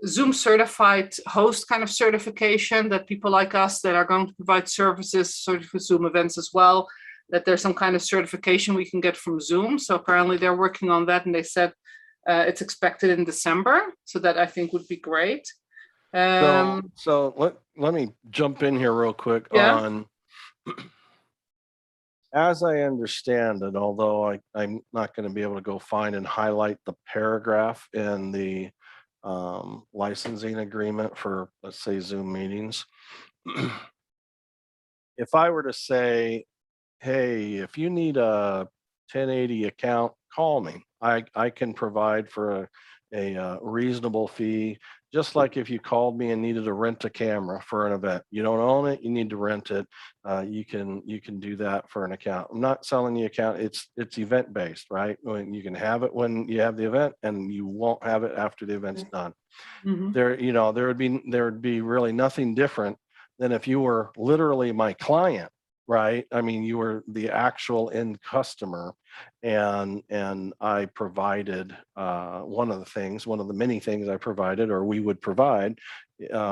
C: Zoom certified host kind of certification, that people like us that are going to provide services sort of for Zoom events as well, that there's some kind of certification we can get from Zoom. So apparently they're working on that, and they said it's expected in December. So that I think would be great.
A: So let me jump in here real quick.
C: Yeah.
A: On, as I understand it, although I'm not going to be able to go find and highlight the paragraph in the licensing agreement for, let's say, Zoom meetings. If I were to say, hey, if you need a 1080 account, call me. I can provide for a reasonable fee, just like if you called me and needed to rent a camera for an event. You don't own it, you need to rent it. You can do that for an account. I'm not selling the account. It's event based, right? When you can have it when you have the event, and you won't have it after the event's done.
C: Mm-hmm.
A: There would be really nothing different than if you were literally my client, right? I mean, you were the actual end customer, and I provided one of the many things I provided, or we would provide,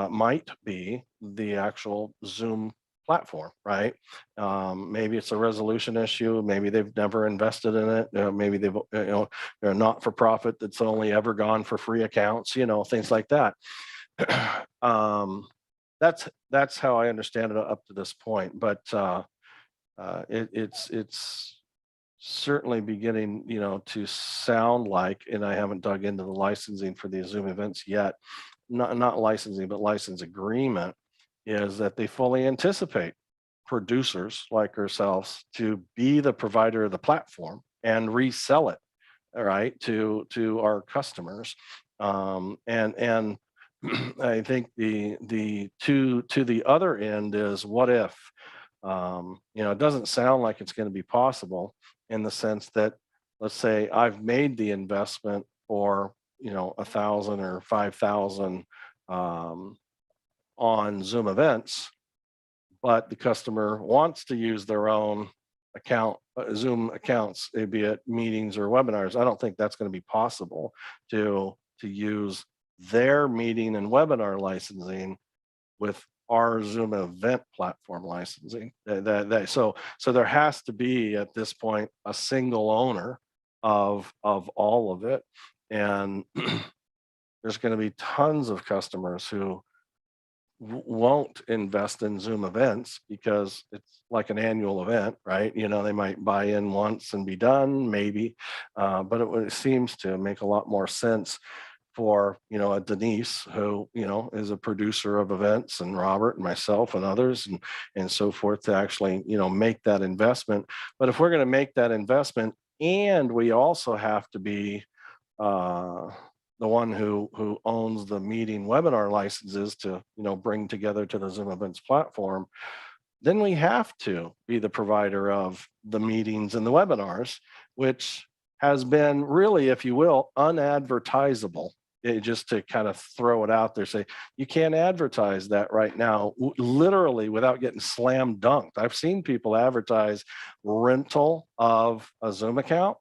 A: might be the actual Zoom platform, right? Maybe it's a resolution issue. Maybe they've never invested in it. Maybe they're a not-for-profit that's only ever gone for free accounts. Things like that. That's how I understand it up to this point. But it's certainly beginning, to sound like, and I haven't dug into the licensing for the Zoom events yet. Not licensing, but license agreement, is that they fully anticipate producers like ourselves to be the provider of the platform and resell it, all right, to our customers. And I think the to the other end is, what if, it doesn't sound like it's going to be possible, in the sense that, let's say I've made the investment for 1,000 or 5,000 on Zoom events, but the customer wants to use their own account, Zoom accounts, be it meetings or webinars. I don't think that's going to be possible to use their meeting and webinar licensing with our Zoom event platform licensing. So there has to be, at this point, a single owner of all of it, and there's going to be tons of customers who won't invest in Zoom events because it's like an annual event, right? They might buy in once and be done, maybe, but it seems to make a lot more sense for a Denise, who is a producer of events, and Robert and myself and others and so forth, to actually make that investment. But if we're going to make that investment, and we also have to be the one who owns the meeting webinar licenses to bring together to the Zoom events platform, then we have to be the provider of the meetings and the webinars, which has been really, if you will, unadvertisable. Just to kind of throw it out there, say you can't advertise that right now, literally, without getting slam dunked. I've seen people advertise rental of a Zoom account,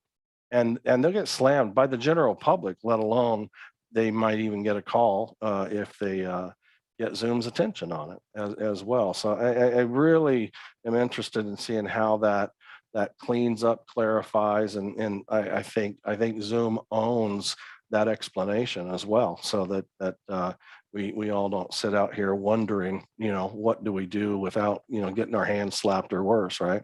A: and they'll get slammed by the general public, let alone they might even get a call if they get Zoom's attention on it as well. So I really am interested in seeing how that cleans up, clarifies, and I think Zoom owns that explanation as well, so that we all don't sit out here wondering, what do we do without getting our hands slapped or worse, right?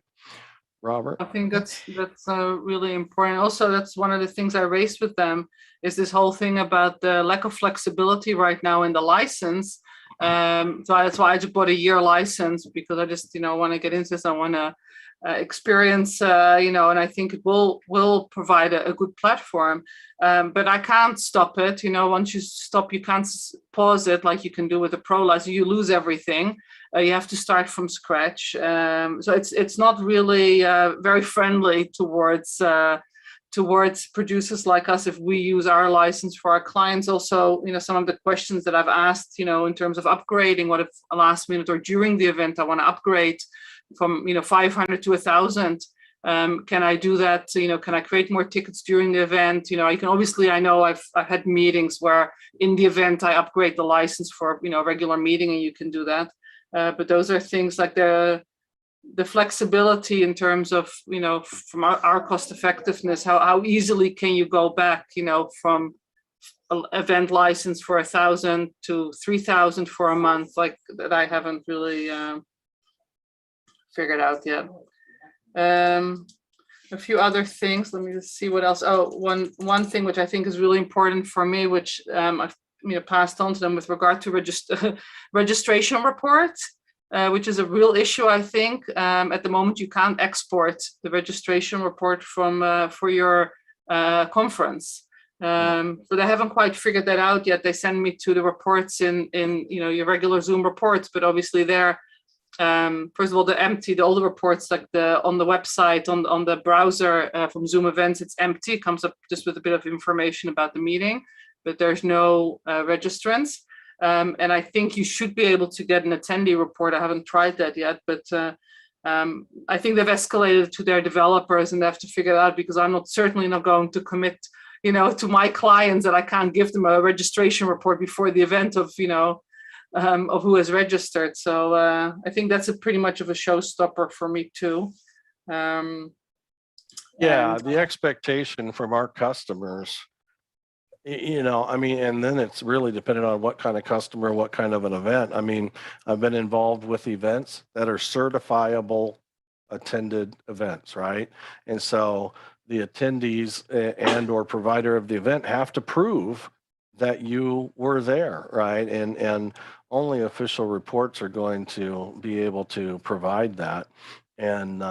A: Robert?
C: I think that's really important. Also, that's one of the things I raised with them is this whole thing about the lack of flexibility right now in the license. So that's why I just bought a year license, because I just want to get into this. I want to experience, and I think it will provide a good platform. But I can't stop it. Once you stop, you can't pause it like you can do with a pro license. You lose everything. You have to start from scratch. So it's not really very friendly towards producers like us if we use our license for our clients. Also, some of the questions that I've asked, in terms of upgrading, what if last minute or during the event I want to upgrade from 500 to 1,000. Can I do that? Can I create more tickets during the event? I can obviously, I know I've had meetings where in the event I upgrade the license for a regular meeting, and you can do that. But those are things like the flexibility in terms of from our cost effectiveness. How easily can you go back? From an event license for 1,000 to 3,000 for a month, like that. I haven't really figured out yet. A few other things. Let me just see what else. Oh, one thing which I think is really important for me, which I've passed on to them with regard to registration reports, which is a real issue. I think at the moment you can't export the registration report from for your conference. So they haven't quite figured that out yet. They send me to the reports in your regular Zoom reports, but obviously they're first of all, they're empty. All the reports, like on the website, on the browser from Zoom Events, it's empty. It comes up just with a bit of information about the meeting, but there's no registrants. And I think you should be able to get an attendee report. I haven't tried that yet, but I think they've escalated to their developers, and they have to figure it out, because I'm certainly not going to commit, to my clients that I can't give them a registration report before the event of who has registered. So I think that's pretty much of a showstopper for me too.
A: The expectation from our customers, and then it's really dependent on what kind of customer, what kind of an event. I've been involved with events that are certifiable attended events, right? And so the attendees and or provider of the event have to prove that you were there, right? And only official reports are going to be able to provide that. And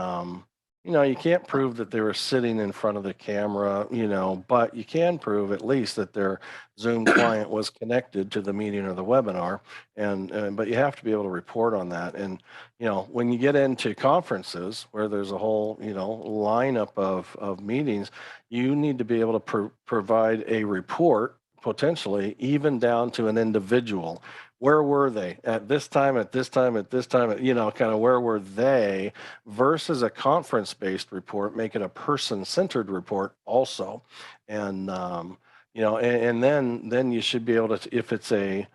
A: you can't prove that they were sitting in front of the camera, but you can prove at least that their Zoom client was connected to the meeting or the webinar. But you have to be able to report on that. And when you get into conferences where there's a whole lineup of meetings, you need to be able to provide a report, potentially even down to an individual. Where were they at this time, at this time, at this time, kind of where were they, versus a conference-based report, make it a person-centered report also. And, and then you should be able to, if it's a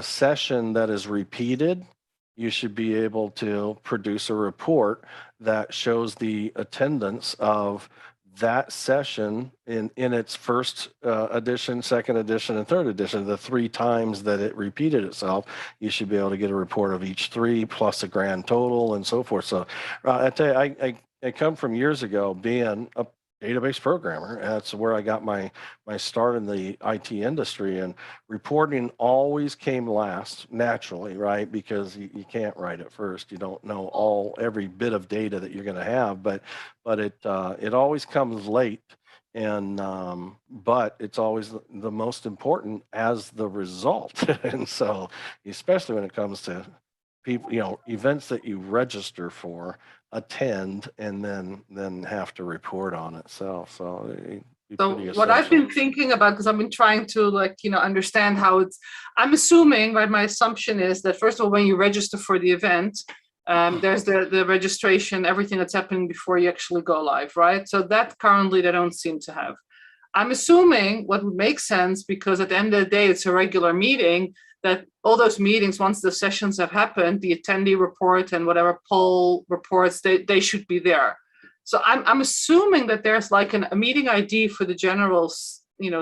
A: session that is repeated, you should be able to produce a report that shows the attendance of that session in its first edition, second edition, and third edition, the 3 times that it repeated itself. You should be able to get a report of each 3 plus a grand total and so forth. So I tell you, I come from years ago being a database programmer. That's where I got my start in the IT industry, and reporting always came last naturally, right? Because you can't write it first. You don't know every bit of data that you're going to have, but it always comes late, and but it's always the most important as the result. And so, especially when it comes to people, events that you register for, attend, and then have to report on itself. So
C: what I've been thinking about, because I've been trying to understand how I'm assuming, right, my assumption is that first of all, when you register for the event, there's the registration, everything that's happening before you actually go live, right? So that currently they don't seem to have. I'm assuming what would make sense, because at the end of the day, it's a regular meeting, that all those meetings, once the sessions have happened, the attendee report and whatever poll reports, they should be there. So I'm assuming that there's like a meeting ID for the general,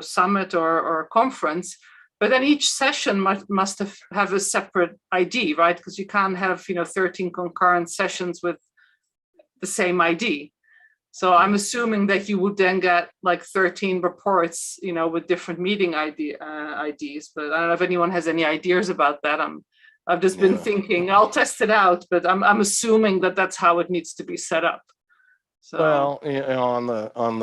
C: summit or conference, but then each session must have a separate ID, right? Because you can't have 13 concurrent sessions with the same ID. So I'm assuming that you would then get like 13 reports, with different meeting IDs. But I don't know if anyone has any ideas about that. I've just been thinking I'll test it out, but I'm assuming that that's how it needs to be set up. So.
A: Well, on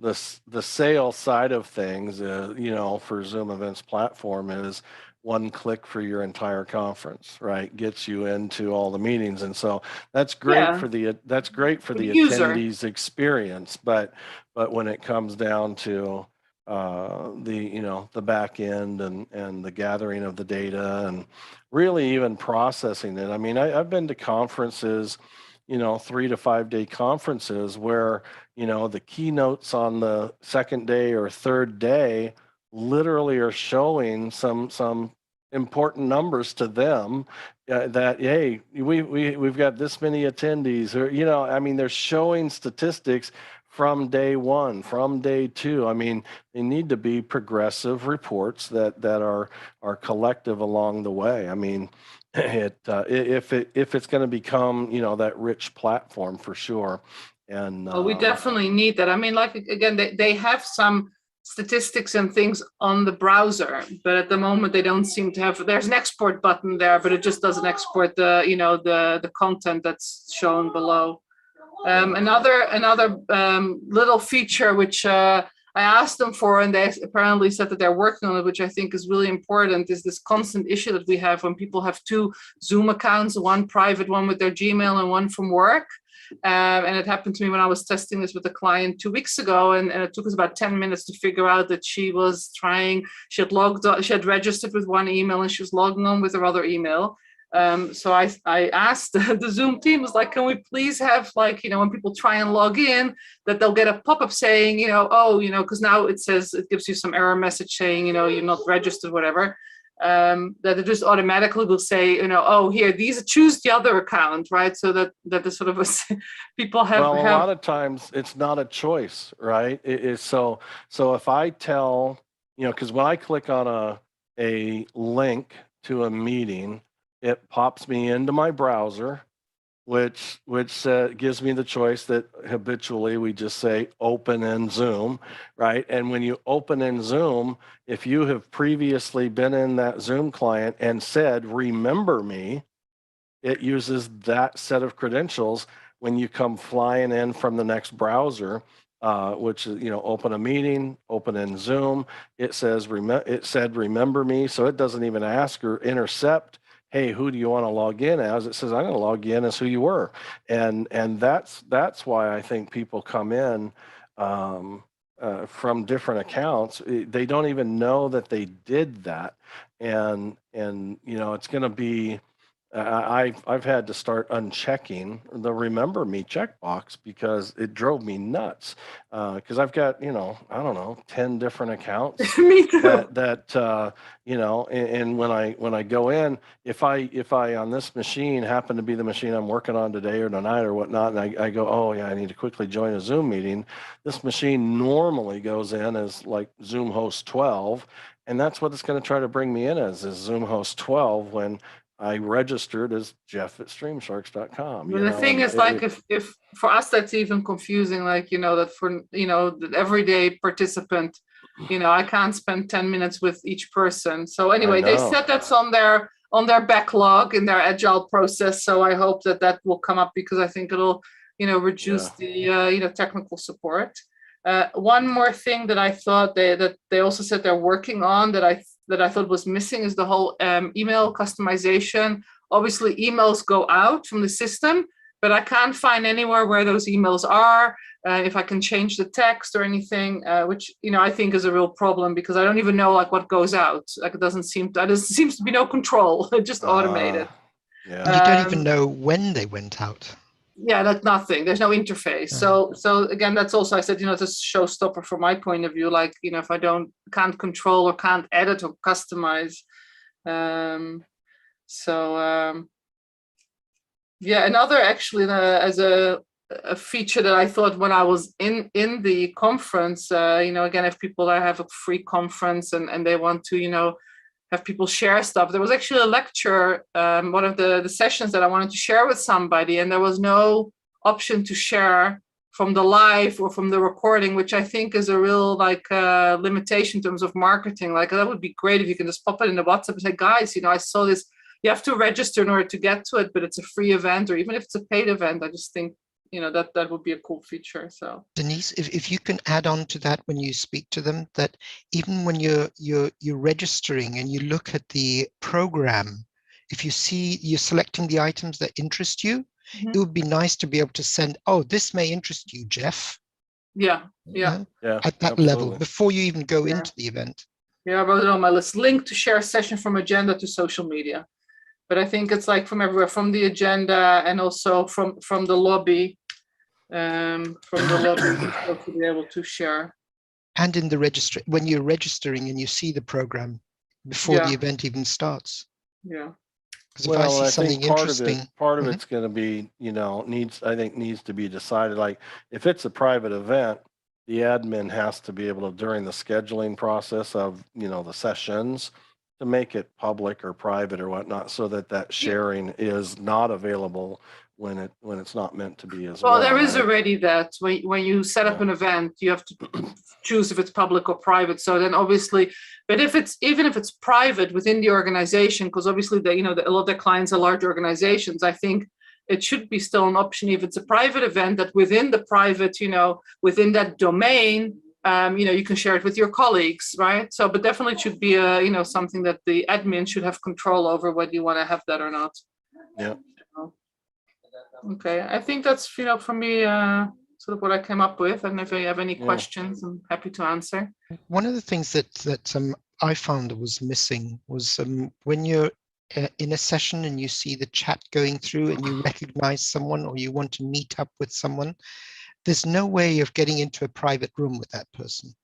A: the sales side of things, for Zoom Events platform is one click for your entire conference, right? Gets you into all the meetings, and so that's great for the
C: user.
A: attendees experience. But when it comes down to the back end and the gathering of the data and really even processing it. I mean, I've been to conferences, 3 to 5 day conferences where, the keynotes on the second day or third day literally are showing some important numbers to them that, hey, we've got this many attendees, or, I mean, they're showing statistics from day one, from day two. I mean, they need to be progressive reports that are collective along the way. I mean, if it's going to become, that rich platform for sure. And
C: well, we definitely need that. I mean, like, again, they have some statistics and things on the browser, but at the moment they don't seem to have. There's an export button there, but it just doesn't export the content that's shown below. Another little feature which I asked them for, and they apparently said that they're working on it, which I think is really important, is this constant issue that we have when people have 2 Zoom accounts, one private one with their Gmail and one from work. And it happened to me when I was testing this with a client 2 weeks ago, and it took us about 10 minutes to figure out that she had registered with one email and she was logging on with her other email. So I asked the Zoom team, was like, can we please have, like, when people try and log in, that they'll get a pop-up saying, because now it says, it gives you some error message saying, you're not registered, whatever. That it just automatically will say, oh, here, choose the other account, right? So that the sort of people have.
A: Well, a lot of times it's not a choice, right? It is so if I tell, because when I click on a link to a meeting, it pops me into my browser, which gives me the choice that habitually we just say open in Zoom, right? And when you open in Zoom, if you have previously been in that Zoom client and said, remember me, it uses that set of credentials when you come flying in from the next browser, which is, open a meeting, open in Zoom. It said, remember me. So it doesn't even ask or intercept, hey, who do you want to log in as? It says, I'm going to log in as who you were. And that's why I think people come in from different accounts. They don't even know that they did that. And it's going to be, I've had to start unchecking the remember me checkbox because it drove me nuts. Because I've got, I don't know, 10 different accounts.
C: Me too.
A: That and when I go in, if I on this machine happen to be the machine I'm working on today or tonight or whatnot, and I go, oh yeah, I need to quickly join a Zoom meeting. This machine normally goes in as like Zoom host 12, and that's what it's going to try to bring me in as, is Zoom host 12 when I registered as Jeff at streamsharks.com.
C: But the thing is, like, if for us that's even confusing, like, that for the everyday participant, I can't spend 10 minutes with each person. So anyway, they said that's on their backlog in their agile process. So I hope that will come up, because I think it'll reduce the technical support. One more thing that I thought they also said they're working on that I thought was missing is the whole email customization. Obviously, emails go out from the system, but I can't find anywhere where those emails are. If I can change the text or anything, which I think is a real problem, because I don't even know like what goes out. Like there seems to be no control. It's just automated.
D: Yeah. You don't even know when they went out.
C: Yeah, that's nothing. There's no interface. So again, that's also, I said, it's a showstopper from my point of view. Like, if I can't control or can't edit or customize. Another actually as a feature that I thought when I was in the conference, again, if people have a free conference and they want to, have people share stuff. There was actually a lecture, one of the sessions that I wanted to share with somebody, and there was no option to share from the live or from the recording, which I think is a real limitation in terms of marketing. Like that would be great if you can just pop it in the WhatsApp and say, guys, I saw this. You have to register in order to get to it, but it's a free event, or even if it's a paid event, I just think that would be a cool feature. So
D: Denise, if you can add on to that when you speak to them, that even when you're registering and you look at the program, if you see you're selecting the items that interest you, it would be nice to be able to send, oh, this may interest you, Jeff.
C: Yeah.
D: At that level before you even go into the event.
C: Yeah, I wrote it on my list. Link to share session from agenda to social media. But I think it's like from everywhere, from the agenda and also from the lobby, to be able to share.
D: And in the register, when you're registering and you see the program before the event even starts.
C: Yeah.
D: Because if I see something interesting,
A: part of it's going to be, needs to be decided. Like if it's a private event, the admin has to be able to, during the scheduling process of, the sessions, to make it public or private or whatnot, so that sharing is not available when it's not meant to be as well.
C: Well, there is already that when you set up an event, you have to choose if it's public or private. So then obviously, but even if it's private within the organization, because obviously a lot of their clients are large organizations, I think it should be still an option if it's a private event that within the private, within that domain, you can share it with your colleagues, right? So, but definitely it should be something that the admin should have control over whether you want to have that or not.
A: Yeah.
C: Okay, I think that's for me sort of what I came up with. And if you have any questions, I'm happy to answer.
D: One of the things that I found was missing was when you're in a session and you see the chat going through and you recognize someone or you want to meet up with someone, there's no way of getting into a private room with that person.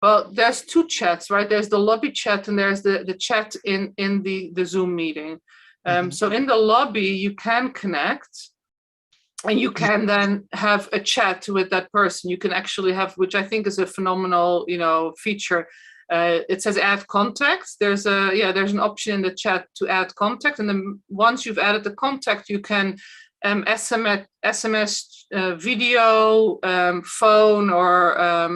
C: Well, there's two chats, right? There's the lobby chat and there's the chat in the Zoom meeting. So in the lobby, you can connect and you can then have a chat with that person. You can actually have, which I think is a phenomenal, feature. It says add contacts. There's an option in the chat to add contact. And then once you've added the contact, you can SMS, video, phone, or I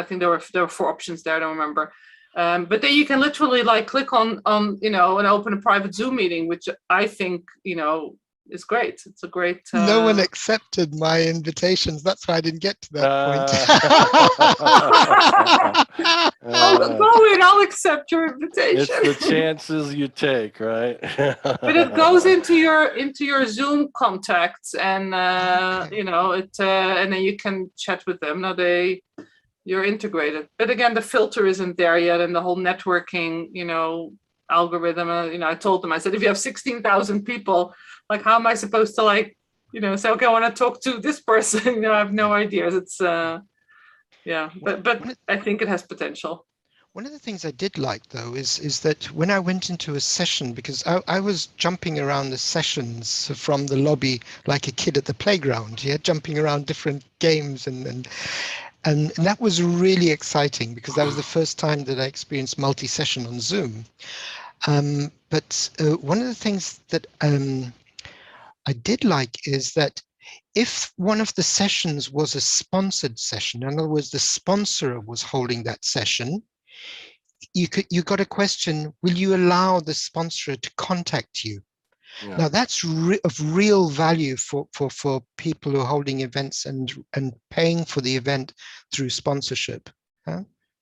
C: think there were 4 options there. I don't remember. But then you can literally click on and open a private Zoom meeting, which I think is great. It's a great.
D: No one accepted my invitations. That's why I didn't get to that point.
C: Go in, I'll accept your invitation.
A: It's the chances you take, right?
C: But it goes into your Zoom contacts, and and then you can chat with them. Now you're integrated, but again, the filter isn't there yet, and the whole networking, algorithm. I told them, I said, if you have 16,000 people, how am I supposed to say, okay, I want to talk to this person? I have no ideas. It's but I think it has potential.
D: One of the things I did like, though, is that when I went into a session, because I was jumping around the sessions from the lobby like a kid at the playground, jumping around different games, and that was really exciting because that was the first time that I experienced multi-session on Zoom. But one of the things that I did like is that if one of the sessions was a sponsored session, in other words, the sponsor was holding that session, you got a question, will you allow the sponsor to contact you? Yeah. Now that's of real value for people who are holding events and paying for the event through sponsorship.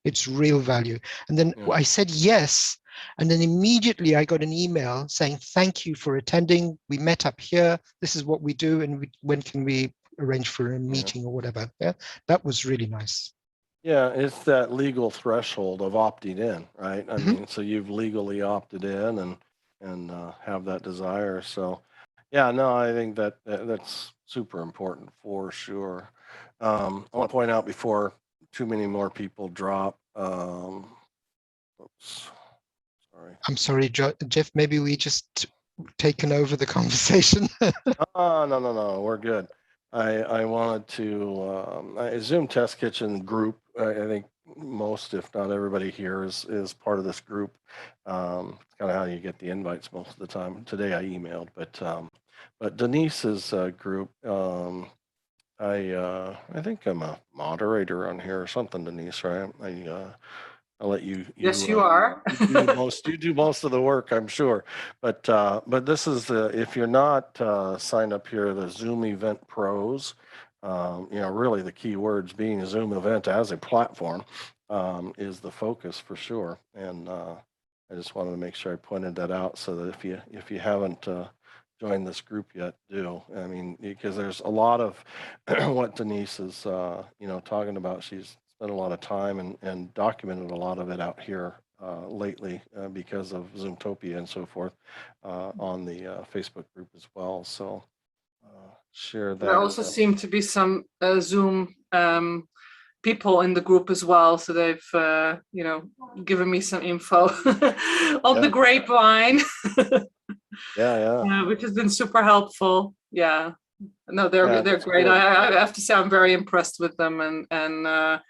D: It's real value. And then I said yes, and then immediately I got an email saying, thank you for attending. We met up here. This is what we do, and when can we arrange for a meeting or whatever. Yeah, that was really nice.
A: Yeah, it's that legal threshold of opting in, right? I mean, so you've legally opted in and have that desire. So, yeah, no, I think that's super important for sure. I want to point out before too many more people drop. Oops, sorry.
D: I'm sorry, Jeff. Maybe we just taken over the conversation.
A: No, we're good. I wanted to Zoom Test Kitchen group. I think most, if not everybody here, is part of this group. It's kind of how you get the invites most of the time. Today I emailed, but But Denise's group, I think I'm a moderator on here or something, Denise, right? I'll let you.
C: Yes, you are.
A: You do most of the work, I'm sure. But this is if you're not signed up here, the Zoom Event Pros. Really the key words being a Zoom event as a platform is the focus for sure. And I just wanted to make sure I pointed that out so that if you haven't joined this group yet, do. I mean, because there's a lot of what Denise is talking about. She's spent a lot of time and documented a lot of it out here lately because of Zoomtopia and so forth on the Facebook group as well. So share that.
C: There also seem to be some Zoom people in the group as well. So they've, given me some info on the grapevine. Which has been super helpful. Yeah. No, they're great. I have to say I'm very impressed with them, and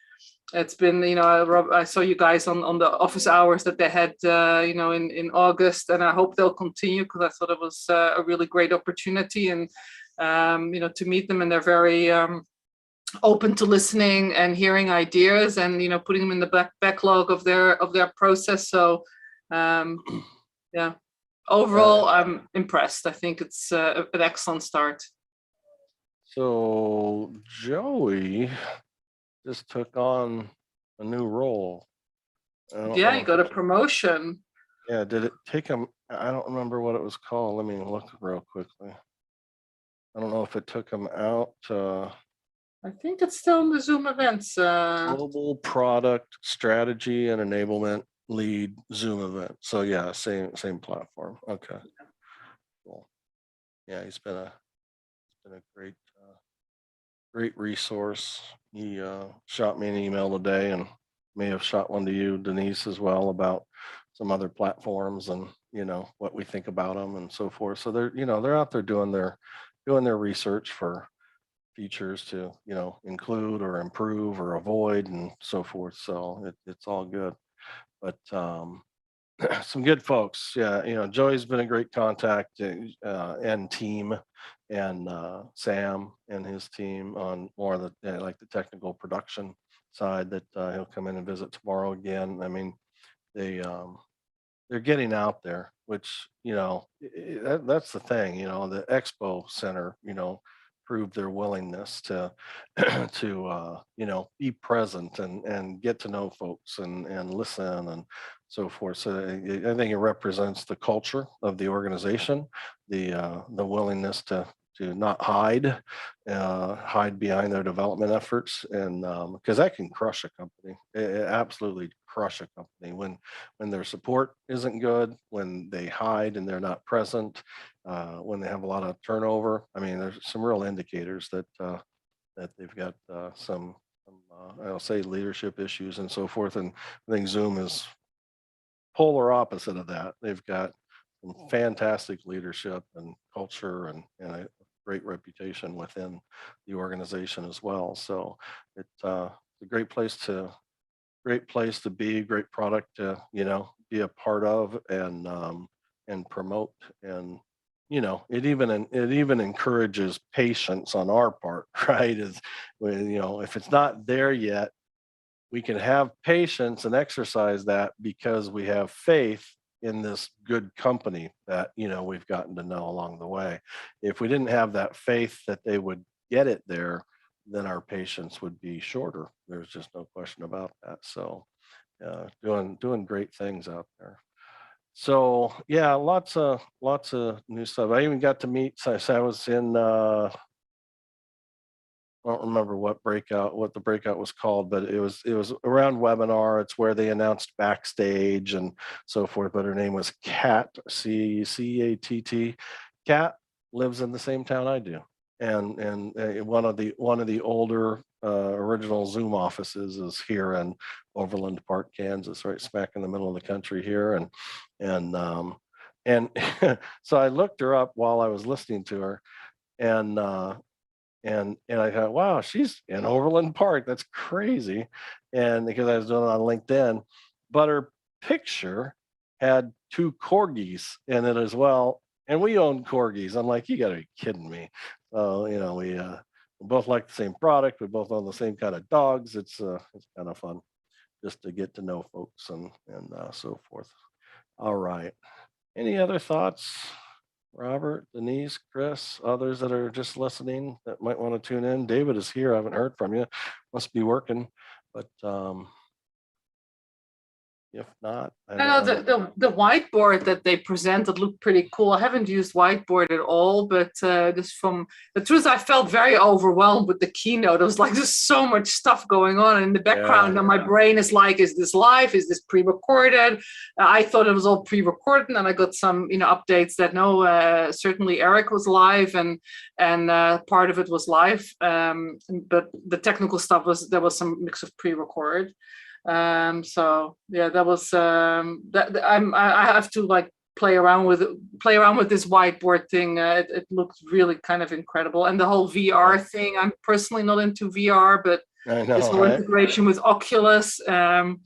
C: it's been, I saw you guys on the office hours that they had, in August, and I hope they'll continue because I thought it was a really great opportunity, and to meet them, and they're very open to listening and hearing ideas, and putting them in the backlog of their process. So yeah, overall I'm impressed. I think it's an excellent start.
A: So Joey just took on a new role.
C: Yeah, he got a promotion.
A: Yeah, did it take him? I don't remember what it was called. Let me look real quickly. I don't know if it took him out.
C: I think it's still in the Zoom events.
A: Global Product Strategy and Enablement Lead Zoom event. So yeah, same platform. Okay, cool. Yeah, he's been a great resource. He shot me an email today, and may have shot one to you, Denise, as well, about some other platforms and what we think about them and so forth. So they're out there doing their research for features to include or improve or avoid and so forth. So it's all good. But some good folks. Yeah, Joey's been a great contact and team, and Sam and his team on more of the like the technical production side that he'll come in and visit tomorrow again. I mean, they're getting out there, which that's the thing. The Expo Center, proved their willingness to be present and get to know folks and listen and so forth. So I think it represents the culture of the organization, the willingness to not hide behind their development efforts, and because that can crush a company. It absolutely crush a company when their support isn't good, when they hide and they're not present, when they have a lot of turnover. I mean, there's some real indicators that they've got some I'll say leadership issues and so forth. And I think Zoom is polar opposite of that. They've got some fantastic leadership and culture and a great reputation within the organization as well. So it's a great place to be, great product to be a part of and promote. And it even encourages patience on our part, right? Is when if it's not there yet, we can have patience and exercise that because we have faith in this good company that we've gotten to know along the way. If we didn't have that faith that they would get it there, then our patience would be shorter. There's just no question about that. So doing great things out there. So yeah, lots of new stuff. I even got to meet, so I was in I don't remember what the breakout was called, but it was around webinar. It's where they announced backstage and so forth. But her name was Kat, C-A-T-T. Kat lives in the same town I do, and one of the older original Zoom offices is here in Overland Park, Kansas, right smack in the middle of the country here, and so I looked her up while I was listening to her, and I thought, wow, she's in Overland Park. That's crazy. And because I was doing it on LinkedIn, but her picture had 2 corgis in it as well. and we own corgis. I'm like, you got to be kidding me. So we both like the same product. We both own the same kind of dogs. It's kind of fun just to get to know folks and so forth. All right. Any other thoughts, Robert, Denise, Chris, others that are just listening that might want to tune in? David is here. I haven't heard from you. Must be working, but if not,
C: the whiteboard that they presented looked pretty cool. I haven't used whiteboard at all, but just from the truth, I felt very overwhelmed with the keynote. It was like there's so much stuff going on in the background, and my brain is like, is this live? Is this pre-recorded? I thought it was all pre-recorded, and I got some updates that no, certainly Eric was live, and part of it was live, but the technical stuff there was some mix of pre-record. So yeah, that was I have to like play around with this whiteboard thing. It looked really kind of incredible, and the whole VR thing. I'm personally not into VR, but
A: I know,
C: this whole integration with Oculus. Who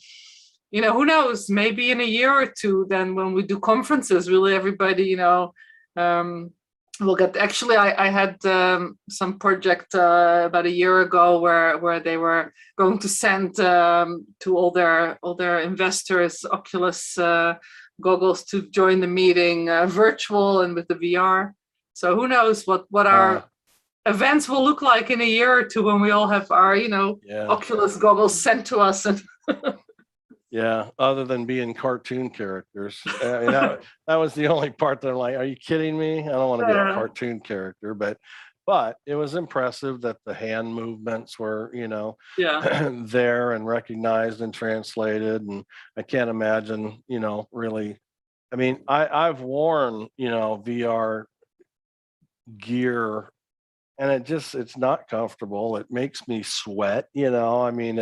C: knows? Maybe in a year or two, then when we do conferences, really everybody, we'll get. Actually, I had some project about a year ago where they were going to send to all their investors Oculus goggles to join the meeting virtual and with the VR. So who knows what our events will look like in a year or two when we all have our Oculus goggles sent to us and.
A: Yeah, other than being cartoon characters. I mean, that was the only part that I'm like, are you kidding me? I don't want to be a cartoon character, but it was impressive that the hand movements were, there and recognized and translated. And I can't imagine, really, I mean, I've worn, VR gear and it's not comfortable. It makes me sweat, I mean,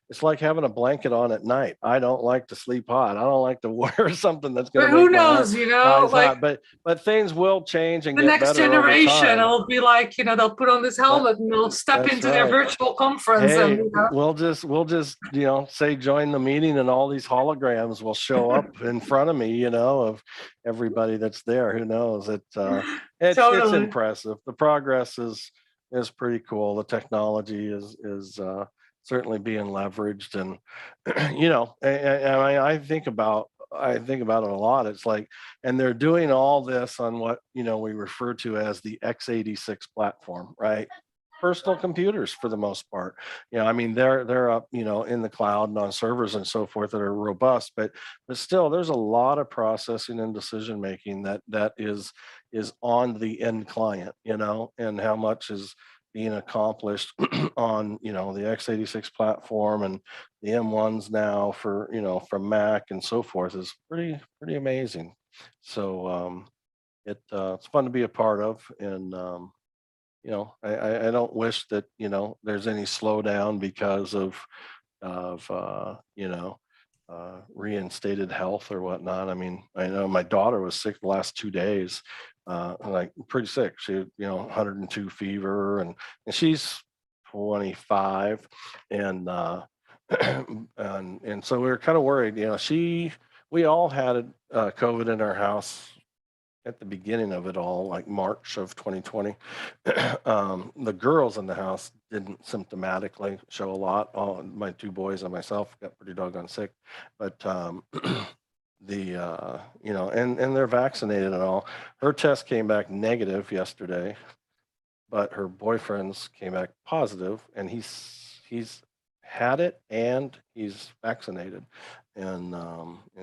A: it's like having a blanket on at night. I don't like to sleep hot. I don't like to wear something that's going to.
C: But who knows, like.
A: But things will change and
C: the
A: get
C: next
A: better
C: generation.
A: Over time.
C: It'll be like they'll put on this helmet and they'll step into their virtual conference.
A: Hey,
C: and
A: we'll just say join the meeting and all these holograms will show up in front of me. Of everybody that's there. Who knows? It's totally. It's impressive. The progress is pretty cool. The technology is certainly being leveraged, and I think about it a lot. It's like, and they're doing all this on what we refer to as the x86 platform, right? Personal computers for the most part. I mean, they're up, in the cloud and on servers and so forth that are robust, but still, there's a lot of processing and decision making that is on the end client, and how much is being accomplished on the x86 platform, and the M1s now for from Mac and so forth is pretty amazing. So it's fun to be a part of, and I don't wish that there's any slowdown because of reinstated health or whatnot. I mean, I know my daughter was sick the last 2 days, like pretty sick. She had 102 fever, and she's 25, and and so we were kind of worried. We all had COVID in our house at the beginning of it all, like March of 2020. The girls in the house didn't symptomatically show a lot. All my 2 boys and myself got pretty doggone sick, but and they're vaccinated and all. Her test came back negative yesterday, but her boyfriend's came back positive, and he's had it and he's vaccinated, and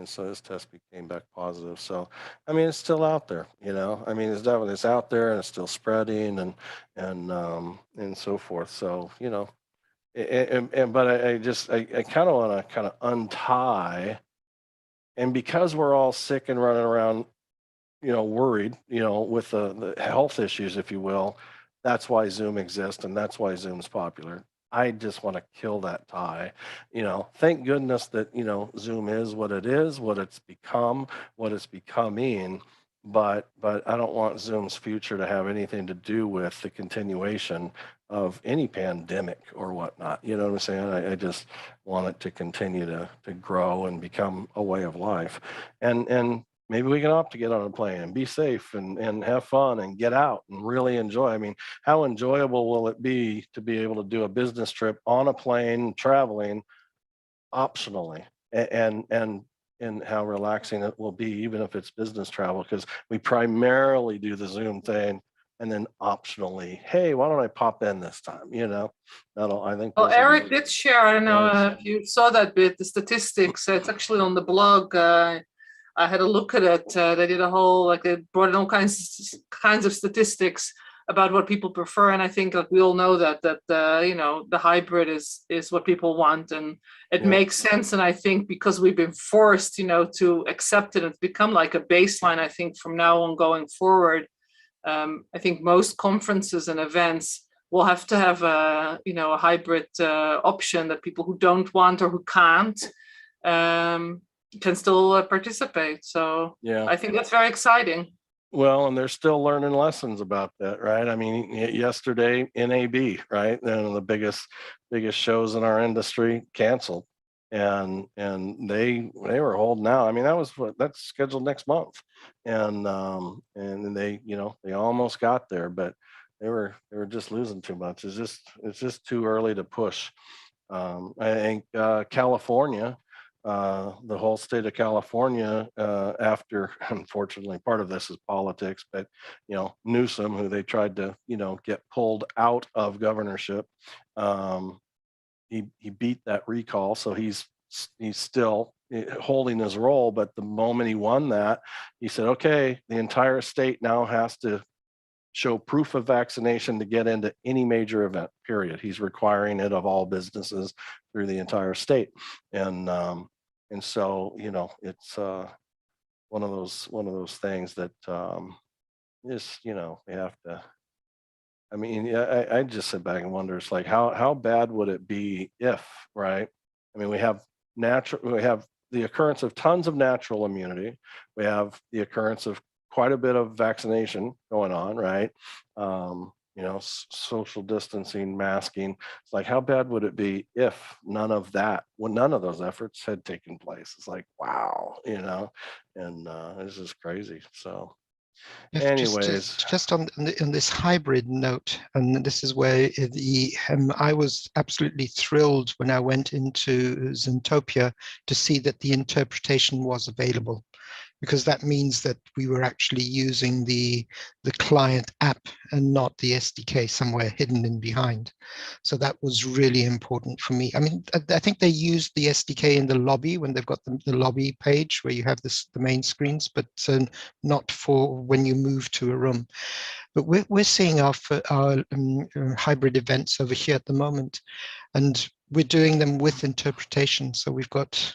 A: so his test came back positive. So I mean, it's still out there, I mean, it's out there, and it's still spreading, and so forth. So but I kind of want to untie, and because we're all sick and running around worried with the health issues, if you will, that's why Zoom exists, and that's why Zoom's popular. I just want to kill that tie. Thank goodness that, Zoom is what it is, what it's become, what it's becoming, but I don't want Zoom's future to have anything to do with the continuation of any pandemic or whatnot. You know what I'm saying? I just want it to continue to grow and become a way of life. And maybe we can opt to get on a plane and be safe and have fun and get out and really enjoy. I mean, how enjoyable will it be to be able to do a business trip on a plane traveling optionally, and how relaxing it will be, even if it's business travel, because we primarily do the Zoom thing and then optionally, hey, why don't I pop in this time? You know, I think.
C: Well, Eric did share, I don't know if you saw that bit, the statistics. It's actually on the blog. I had a look at it. They did a whole, like, they brought in all kinds of statistics about what people prefer, and I think, like, we all know that you know, the hybrid is what people want, and it makes sense. And I think because we've been forced, you know, to accept it, it's become like a baseline. I think from now on going forward, I think most conferences and events will have to have a, you know, a hybrid option that people who don't want or who can't can still participate. So yeah, I think that's very exciting.
A: Well, and they're still learning lessons about that, right? I mean, yesterday, NAB, right? One of the biggest shows in our industry canceled, and they were holding out. I mean, that's scheduled next month, and they, you know, they almost got there, but they were just losing too much. It's just too early to push. I think California. The whole state of California, after, unfortunately, part of this is politics, but, you know, Newsom, who they tried to, you know, get pulled out of governorship, he beat that recall, so he's still holding his role. But the moment he won that, he said, okay, the entire state now has to show proof of vaccination to get into any major event, period. He's requiring it of all businesses through the entire state. And so, you know, it's one of those things that is, you know, we have to. I mean, I just sit back and wonder, it's like, how bad would it be if, right? I mean, we have the occurrence of tons of natural immunity. We have the occurrence of quite a bit of vaccination going on, right? You know, social distancing, masking. It's like, how bad would it be if none of those efforts had taken place? It's like, wow, you know, and this is crazy. So anyways,
D: just on this hybrid note, and this is where I was absolutely thrilled when I went into Zoomtopia to see that the interpretation was available, because that means that we were actually using the client app and not the SDK somewhere hidden in behind. So that was really important for me. I mean, I think they used the SDK in the lobby when they've got the lobby page where you have the main screens, but not for when you move to a room. But we're seeing our hybrid events over here at the moment, and we're doing them with interpretation. So we've got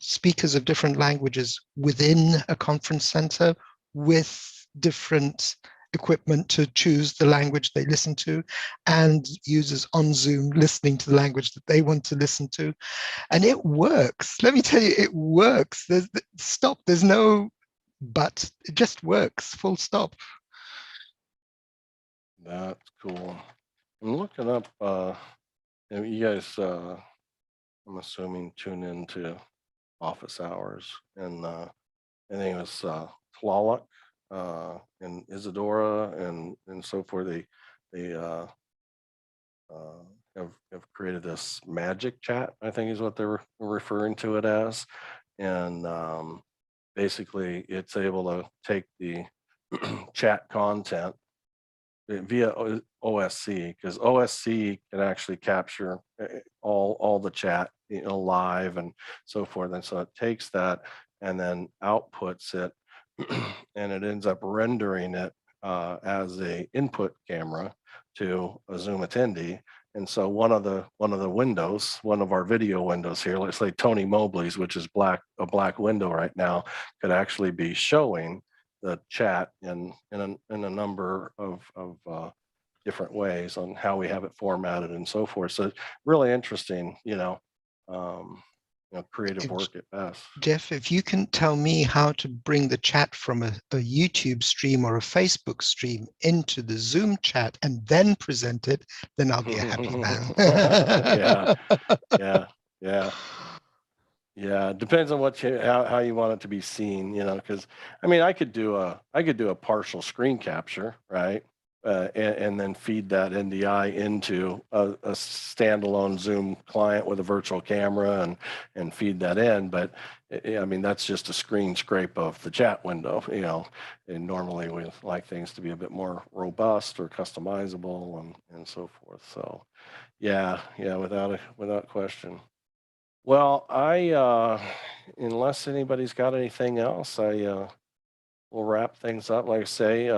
D: speakers of different languages within a conference center with different equipment to choose the language they listen to, and users on Zoom listening to the language that they want to listen to. And it works. Let me tell you, it works. There's no but. It just works, full stop.
A: That's cool. I'm looking up, you guys, I'm assuming, tune into office hours, and I think it was Tlaloc and Isadora and so forth. They have created this magic chat, I think is what they were referring to it as, and basically it's able to take the chat content via OSC, because OSC can actually capture all the chat, you know, live and so forth. And so it takes that and then outputs it, and it ends up rendering it as a input camera to a Zoom attendee. And so one of the windows, one of our video windows here, let's say Tony Mobley's, which is a black window right now, could actually be showing the chat in a number of different ways on how we have it formatted and so forth. So really interesting, you know, creative work at best.
D: Jeff, if you can tell me how to bring the chat from a YouTube stream or a Facebook stream into the Zoom chat and then present it, then I'll be a happy man.
A: Yeah. Yeah, it depends on how you want it to be seen, because I mean, I could do a partial screen capture, right? And then feed that NDI into a standalone Zoom client with a virtual camera and feed that in. But I mean, that's just a screen scrape of the chat window, and normally we like things to be a bit more robust or customizable and so forth. So yeah, without question. Well, unless anybody's got anything else, we'll wrap things up. Like I say,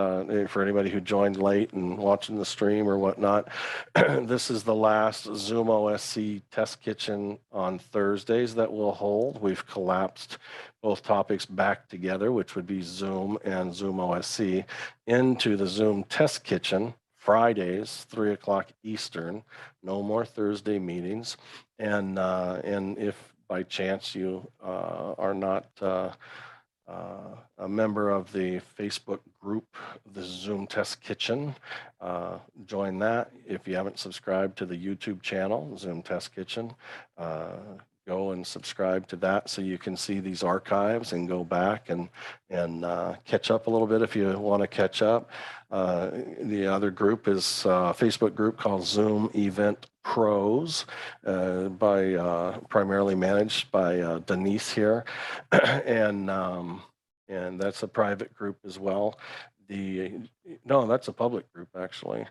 A: for anybody who joined late and watching the stream or whatnot, this is the last ZoomOSC Test Kitchen on Thursdays that we'll hold. We've collapsed both topics back together, which would be Zoom and ZoomOSC, into the Zoom Test Kitchen Fridays, 3 o'clock Eastern. No more Thursday meetings. And if by chance you are not a member of the Facebook group, the Zoom Test Kitchen, join that. If you haven't subscribed to the YouTube channel, Zoom Test Kitchen, go and subscribe to that so you can see these archives and go back and catch up a little bit if you want to catch up. The other group is a Facebook group called Zoom Event Pros, primarily managed by Denise here, and that's a private group as well. No, that's a public group actually.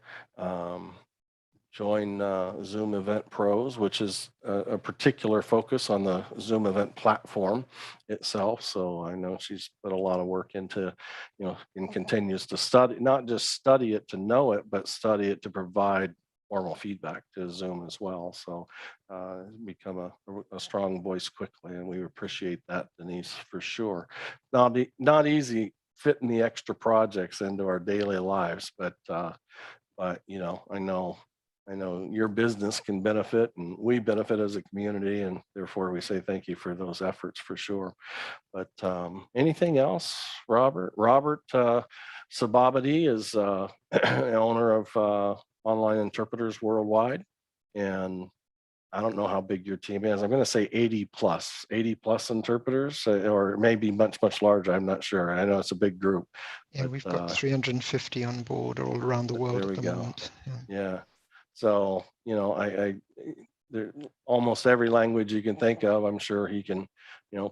A: Join Zoom Event Pros, which is a particular focus on the Zoom event platform itself. So I know she's put a lot of work into, and continues to study, not just study it to know it, but study it to provide formal feedback to Zoom as well. So become a strong voice quickly, and we appreciate that, Denise, for sure. Not easy fitting the extra projects into our daily lives, but I know your business can benefit and we benefit as a community, and therefore we say thank you for those efforts for sure. But anything else, Robert? Robert Sababadi is owner of Online Interpreters Worldwide, and I don't know how big your team is. I'm going to say 80 plus interpreters, or maybe much larger. I'm not sure. I know it's a big group.
D: Yeah, but we've got 350 on board all around the world at the moment.
A: Yeah. So, there, almost every language you can think of, I'm sure he can,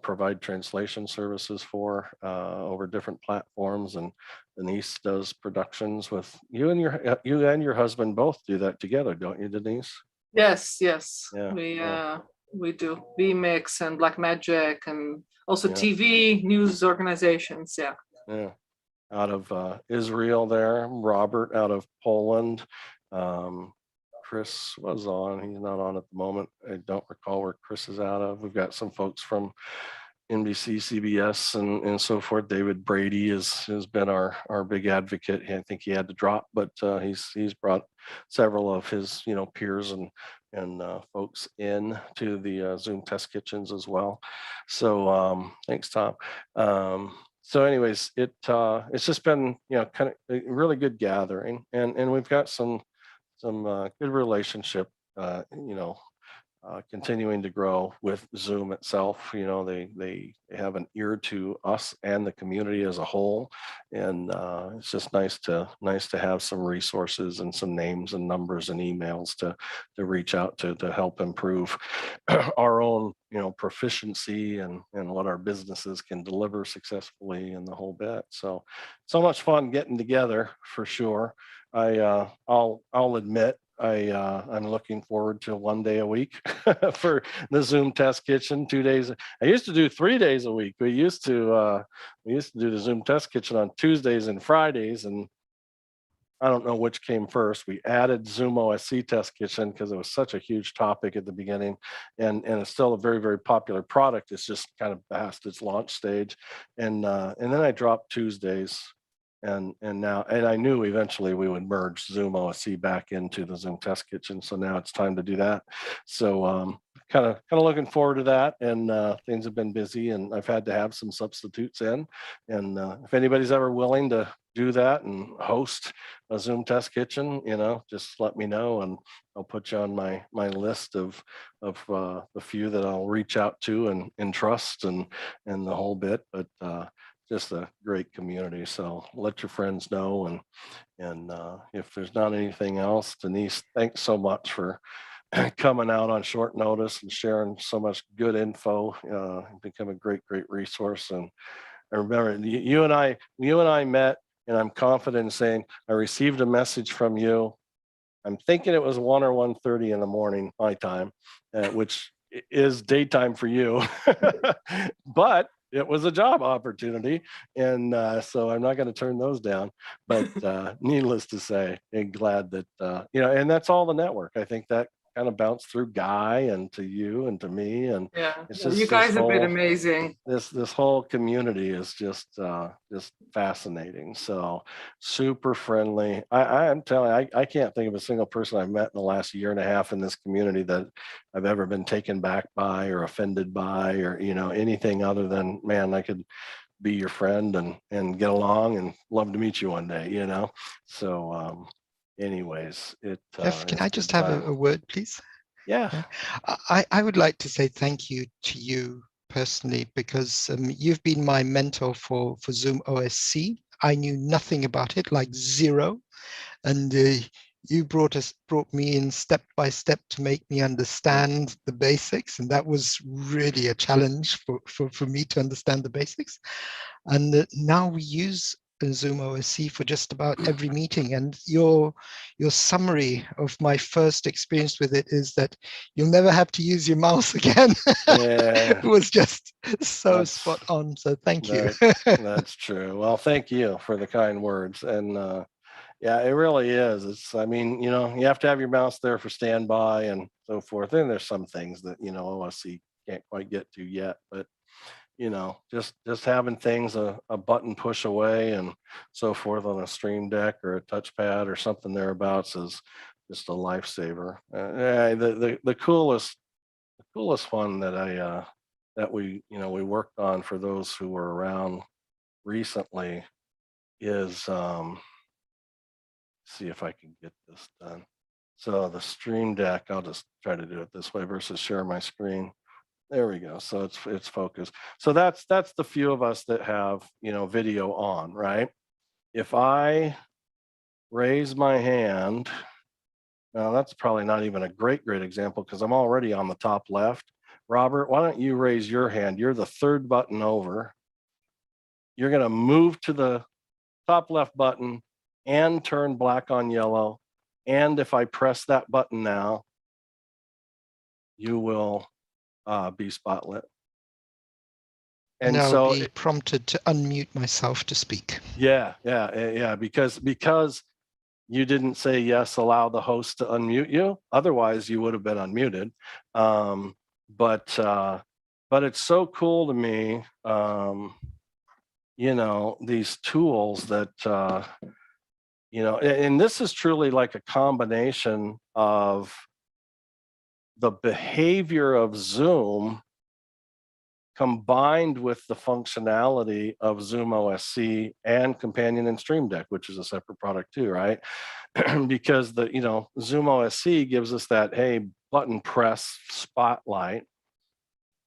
A: provide translation services for over different platforms. And Denise does productions with you and your husband both do that together, don't you, Denise?
C: Yes.
A: Yeah,
C: We do VMix and Blackmagic and also TV news organizations.
A: Yeah. Out of Israel there, Robert out of Poland. Chris was on. He's not on at the moment. I don't recall where Chris is out of. We've got some folks from NBC, CBS, and so forth. David Brady has been our big advocate. I think he had to drop, but he's brought several of his peers and folks in to the Zoom test kitchens as well. So thanks, Tom. So anyways, it's just been kind of a really good gathering, and we've got some good relationship, continuing to grow with Zoom itself. They have an ear to us and the community as a whole, and it's just nice to have some resources and some names and numbers and emails to reach out to help improve our own proficiency and what our businesses can deliver successfully and the whole bit. So much fun getting together for sure. I'll admit I'm looking forward to 1 day a week for the Zoom Test Kitchen. 2 days. I used to do 3 days a week. We used to do the Zoom Test Kitchen on Tuesdays and Fridays, and I don't know which came first. We added ZoomOSC Test Kitchen because it was such a huge topic at the beginning, and it's still a very, very popular product. It's just kind of past its launch stage, and then I dropped Tuesdays. And I knew eventually we would merge ZoomOSC back into the Zoom Test Kitchen. So now it's time to do that. So kind of looking forward to that. And things have been busy, and I've had to have some substitutes in. And if anybody's ever willing to do that and host a Zoom Test Kitchen, just let me know, and I'll put you on my list of the few that I'll reach out to and trust and the whole bit. But just a great community. So let your friends know. And if there's not anything else, Denise, thanks so much for coming out on short notice and sharing so much good info. Become a great resource. And I remember you and I met, and I'm confident in saying I received a message from you. I'm thinking it was 1 or 1:30 in the morning, my time, which is daytime for you, but it was a job opportunity. And so I'm not going to turn those down, but needless to say, I'm glad that, and that's all the network. I think that kind of bounced through Guy and to you and to me. And it's just,
C: you guys have been amazing.
A: This whole community is just fascinating. So super friendly. I'm telling you, I can't think of a single person I've met in the last year and a half in this community that I've ever been taken back by or offended by or, anything other than, man, I could be your friend and get along and love to meet you one day, So, anyways,
D: Jeff, can I just have a word, please?
A: Yeah.
D: I would like to say thank you to you personally, because you've been my mentor for ZoomOSC. I knew nothing about it, like zero, and you brought me in step by step to make me understand the basics, and that was really a challenge for me to understand the basics. And now we use ZoomOSC for just about every meeting, and your summary of my first experience with it is that you'll never have to use your mouse again.
A: Yeah.
D: It was just so spot on. So thank you.
A: That's true. Well, thank you for the kind words. And yeah, it really is. You have to have your mouse there for standby and so forth. And there's some things that OSC can't quite get to yet, but just having things a button push away and so forth on a Stream Deck or a touchpad or something thereabouts is just a lifesaver. The coolest one that we worked on for those who were around recently is see if I can get this done. So the Stream Deck, I'll just try to do it this way versus share my screen. There we go. So it's focused. So that's the few of us that have, video on, right? If I raise my hand, now that's probably not even a great example because I'm already on the top left. Robert, why don't you raise your hand? You're the third button over. You're going to move to the top left button and turn black on yellow. And if I press that button now, you will be spotlit.
D: And I'll be prompted to unmute myself to speak.
A: Yeah, because you didn't say yes, allow the host to unmute you. Otherwise, you would have been unmuted. But it's so cool to me, these tools that, and this is truly like a combination of the behavior of Zoom combined with the functionality of ZoomOSC and Companion and Stream Deck, which is a separate product too, right? Because the ZoomOSC gives us that, hey, button press spotlight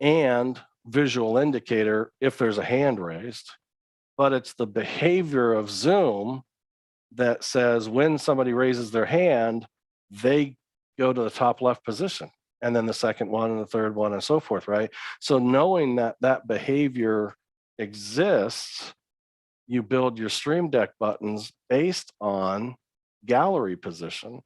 A: and visual indicator if there's a hand raised, but it's the behavior of Zoom that says when somebody raises their hand, they go to the top left position, and then the second one and the third one and so forth, right? So knowing that behavior exists, you build your Stream Deck buttons based on gallery position.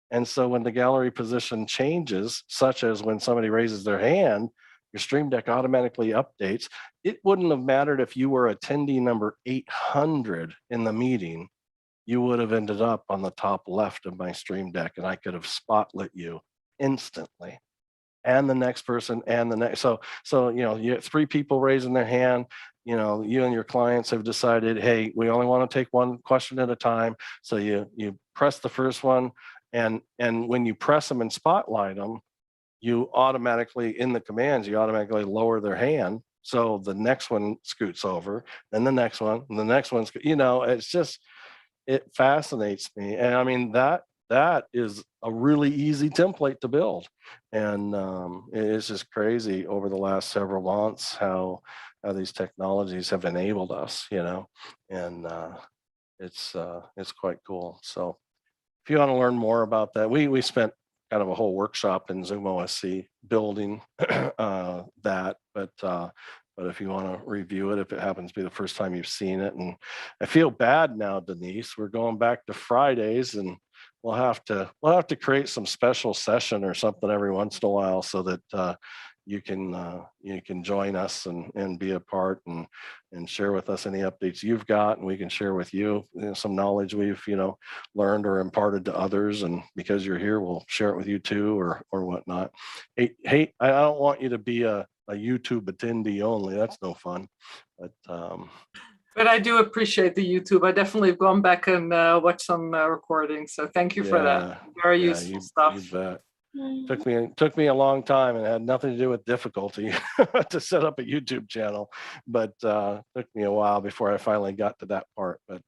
A: And so when the gallery position changes, such as when somebody raises their hand, your Stream Deck automatically updates. It wouldn't have mattered if you were attendee number 800 in the meeting. You would have ended up on the top left of my Stream Deck, and I could have spotlit you instantly, and the next person, and the next. So you have 3 people raising their hand. You and your clients have decided, hey, we only want to take one question at a time. So you press the first one, and when you press them and spotlight them, you automatically, in the commands, you automatically lower their hand. So the next one scoots over, then the next one, and the next one's, it's just, it fascinates me. And I mean, that is a really easy template to build. And it's just crazy over the last several months how these technologies have enabled us, and it's quite cool. So if you want to learn more about that, we spent kind of a whole workshop in ZoomOSC building that, but if you want to review it, if it happens to be the first time you've seen it, and I feel bad now, Denise, we're going back to Fridays, and we'll have to create some special session or something every once in a while so that you can join us and be a part and share with us any updates you've got, and we can share with you, some knowledge we've learned or imparted to others, and because you're here, we'll share it with you too, or whatnot. Hey, I don't want you to be a YouTube attendee only. That's no fun. But
C: I do appreciate the YouTube. I definitely have gone back and watched some recordings. So thank you for that. Very useful stuff.
A: You bet. Took me a long time, and had nothing to do with difficulty to set up a YouTube channel, but took me a while before I finally got to that part. But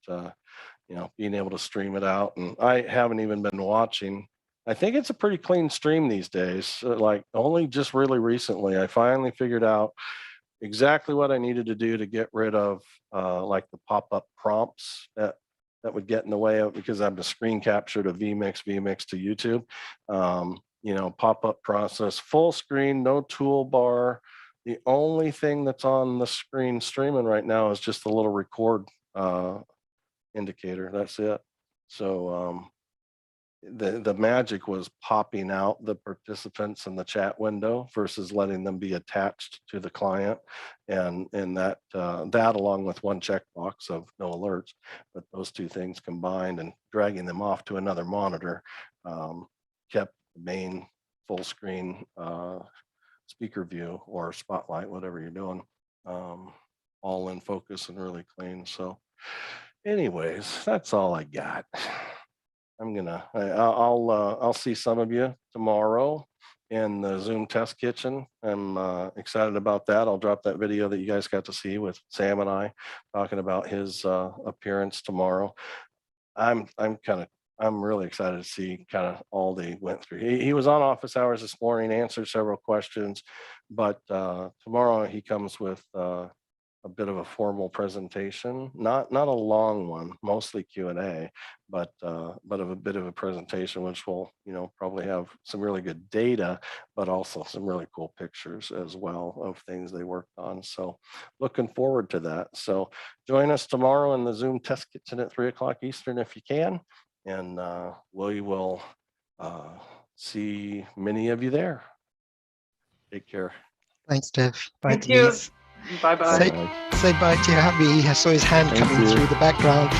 A: being able to stream it out, and I haven't even been watching. I think it's a pretty clean stream these days. Like only just really recently, I finally figured out exactly what I needed to do to get rid of like the pop-up prompts that would get in the way of, because I'm the screen capture to vmix to YouTube. Pop-up process, full screen, no toolbar. The only thing that's on the screen streaming right now is just the little record indicator. That's it. So the magic was popping out the participants in the chat window versus letting them be attached to the client, and that along with one checkbox of no alerts, but those two things combined and dragging them off to another monitor kept the main full screen speaker view or spotlight, whatever you're doing, all in focus and really clean. So anyways, that's all I got. I'll see some of you tomorrow in the Zoom Test Kitchen. I'm excited about that. I'll drop that video that you guys got to see with Sam and I talking about his appearance tomorrow. I'm really excited to see kind of all they went through. He was on office hours this morning, answered several questions, but tomorrow he comes with a bit of a formal presentation, not a long one, mostly Q&A, but of a bit of a presentation, which will probably have some really good data, but also some really cool pictures as well of things they worked on. So looking forward to that. So join us tomorrow in the Zoom Test Kitchen at 3 o'clock Eastern if you can, and we will see many of you there. Take care.
D: Thanks, Jeff. Bye.
C: Thank you. Bye-bye.
D: Say bye to your hubby. I saw his hand coming through the background.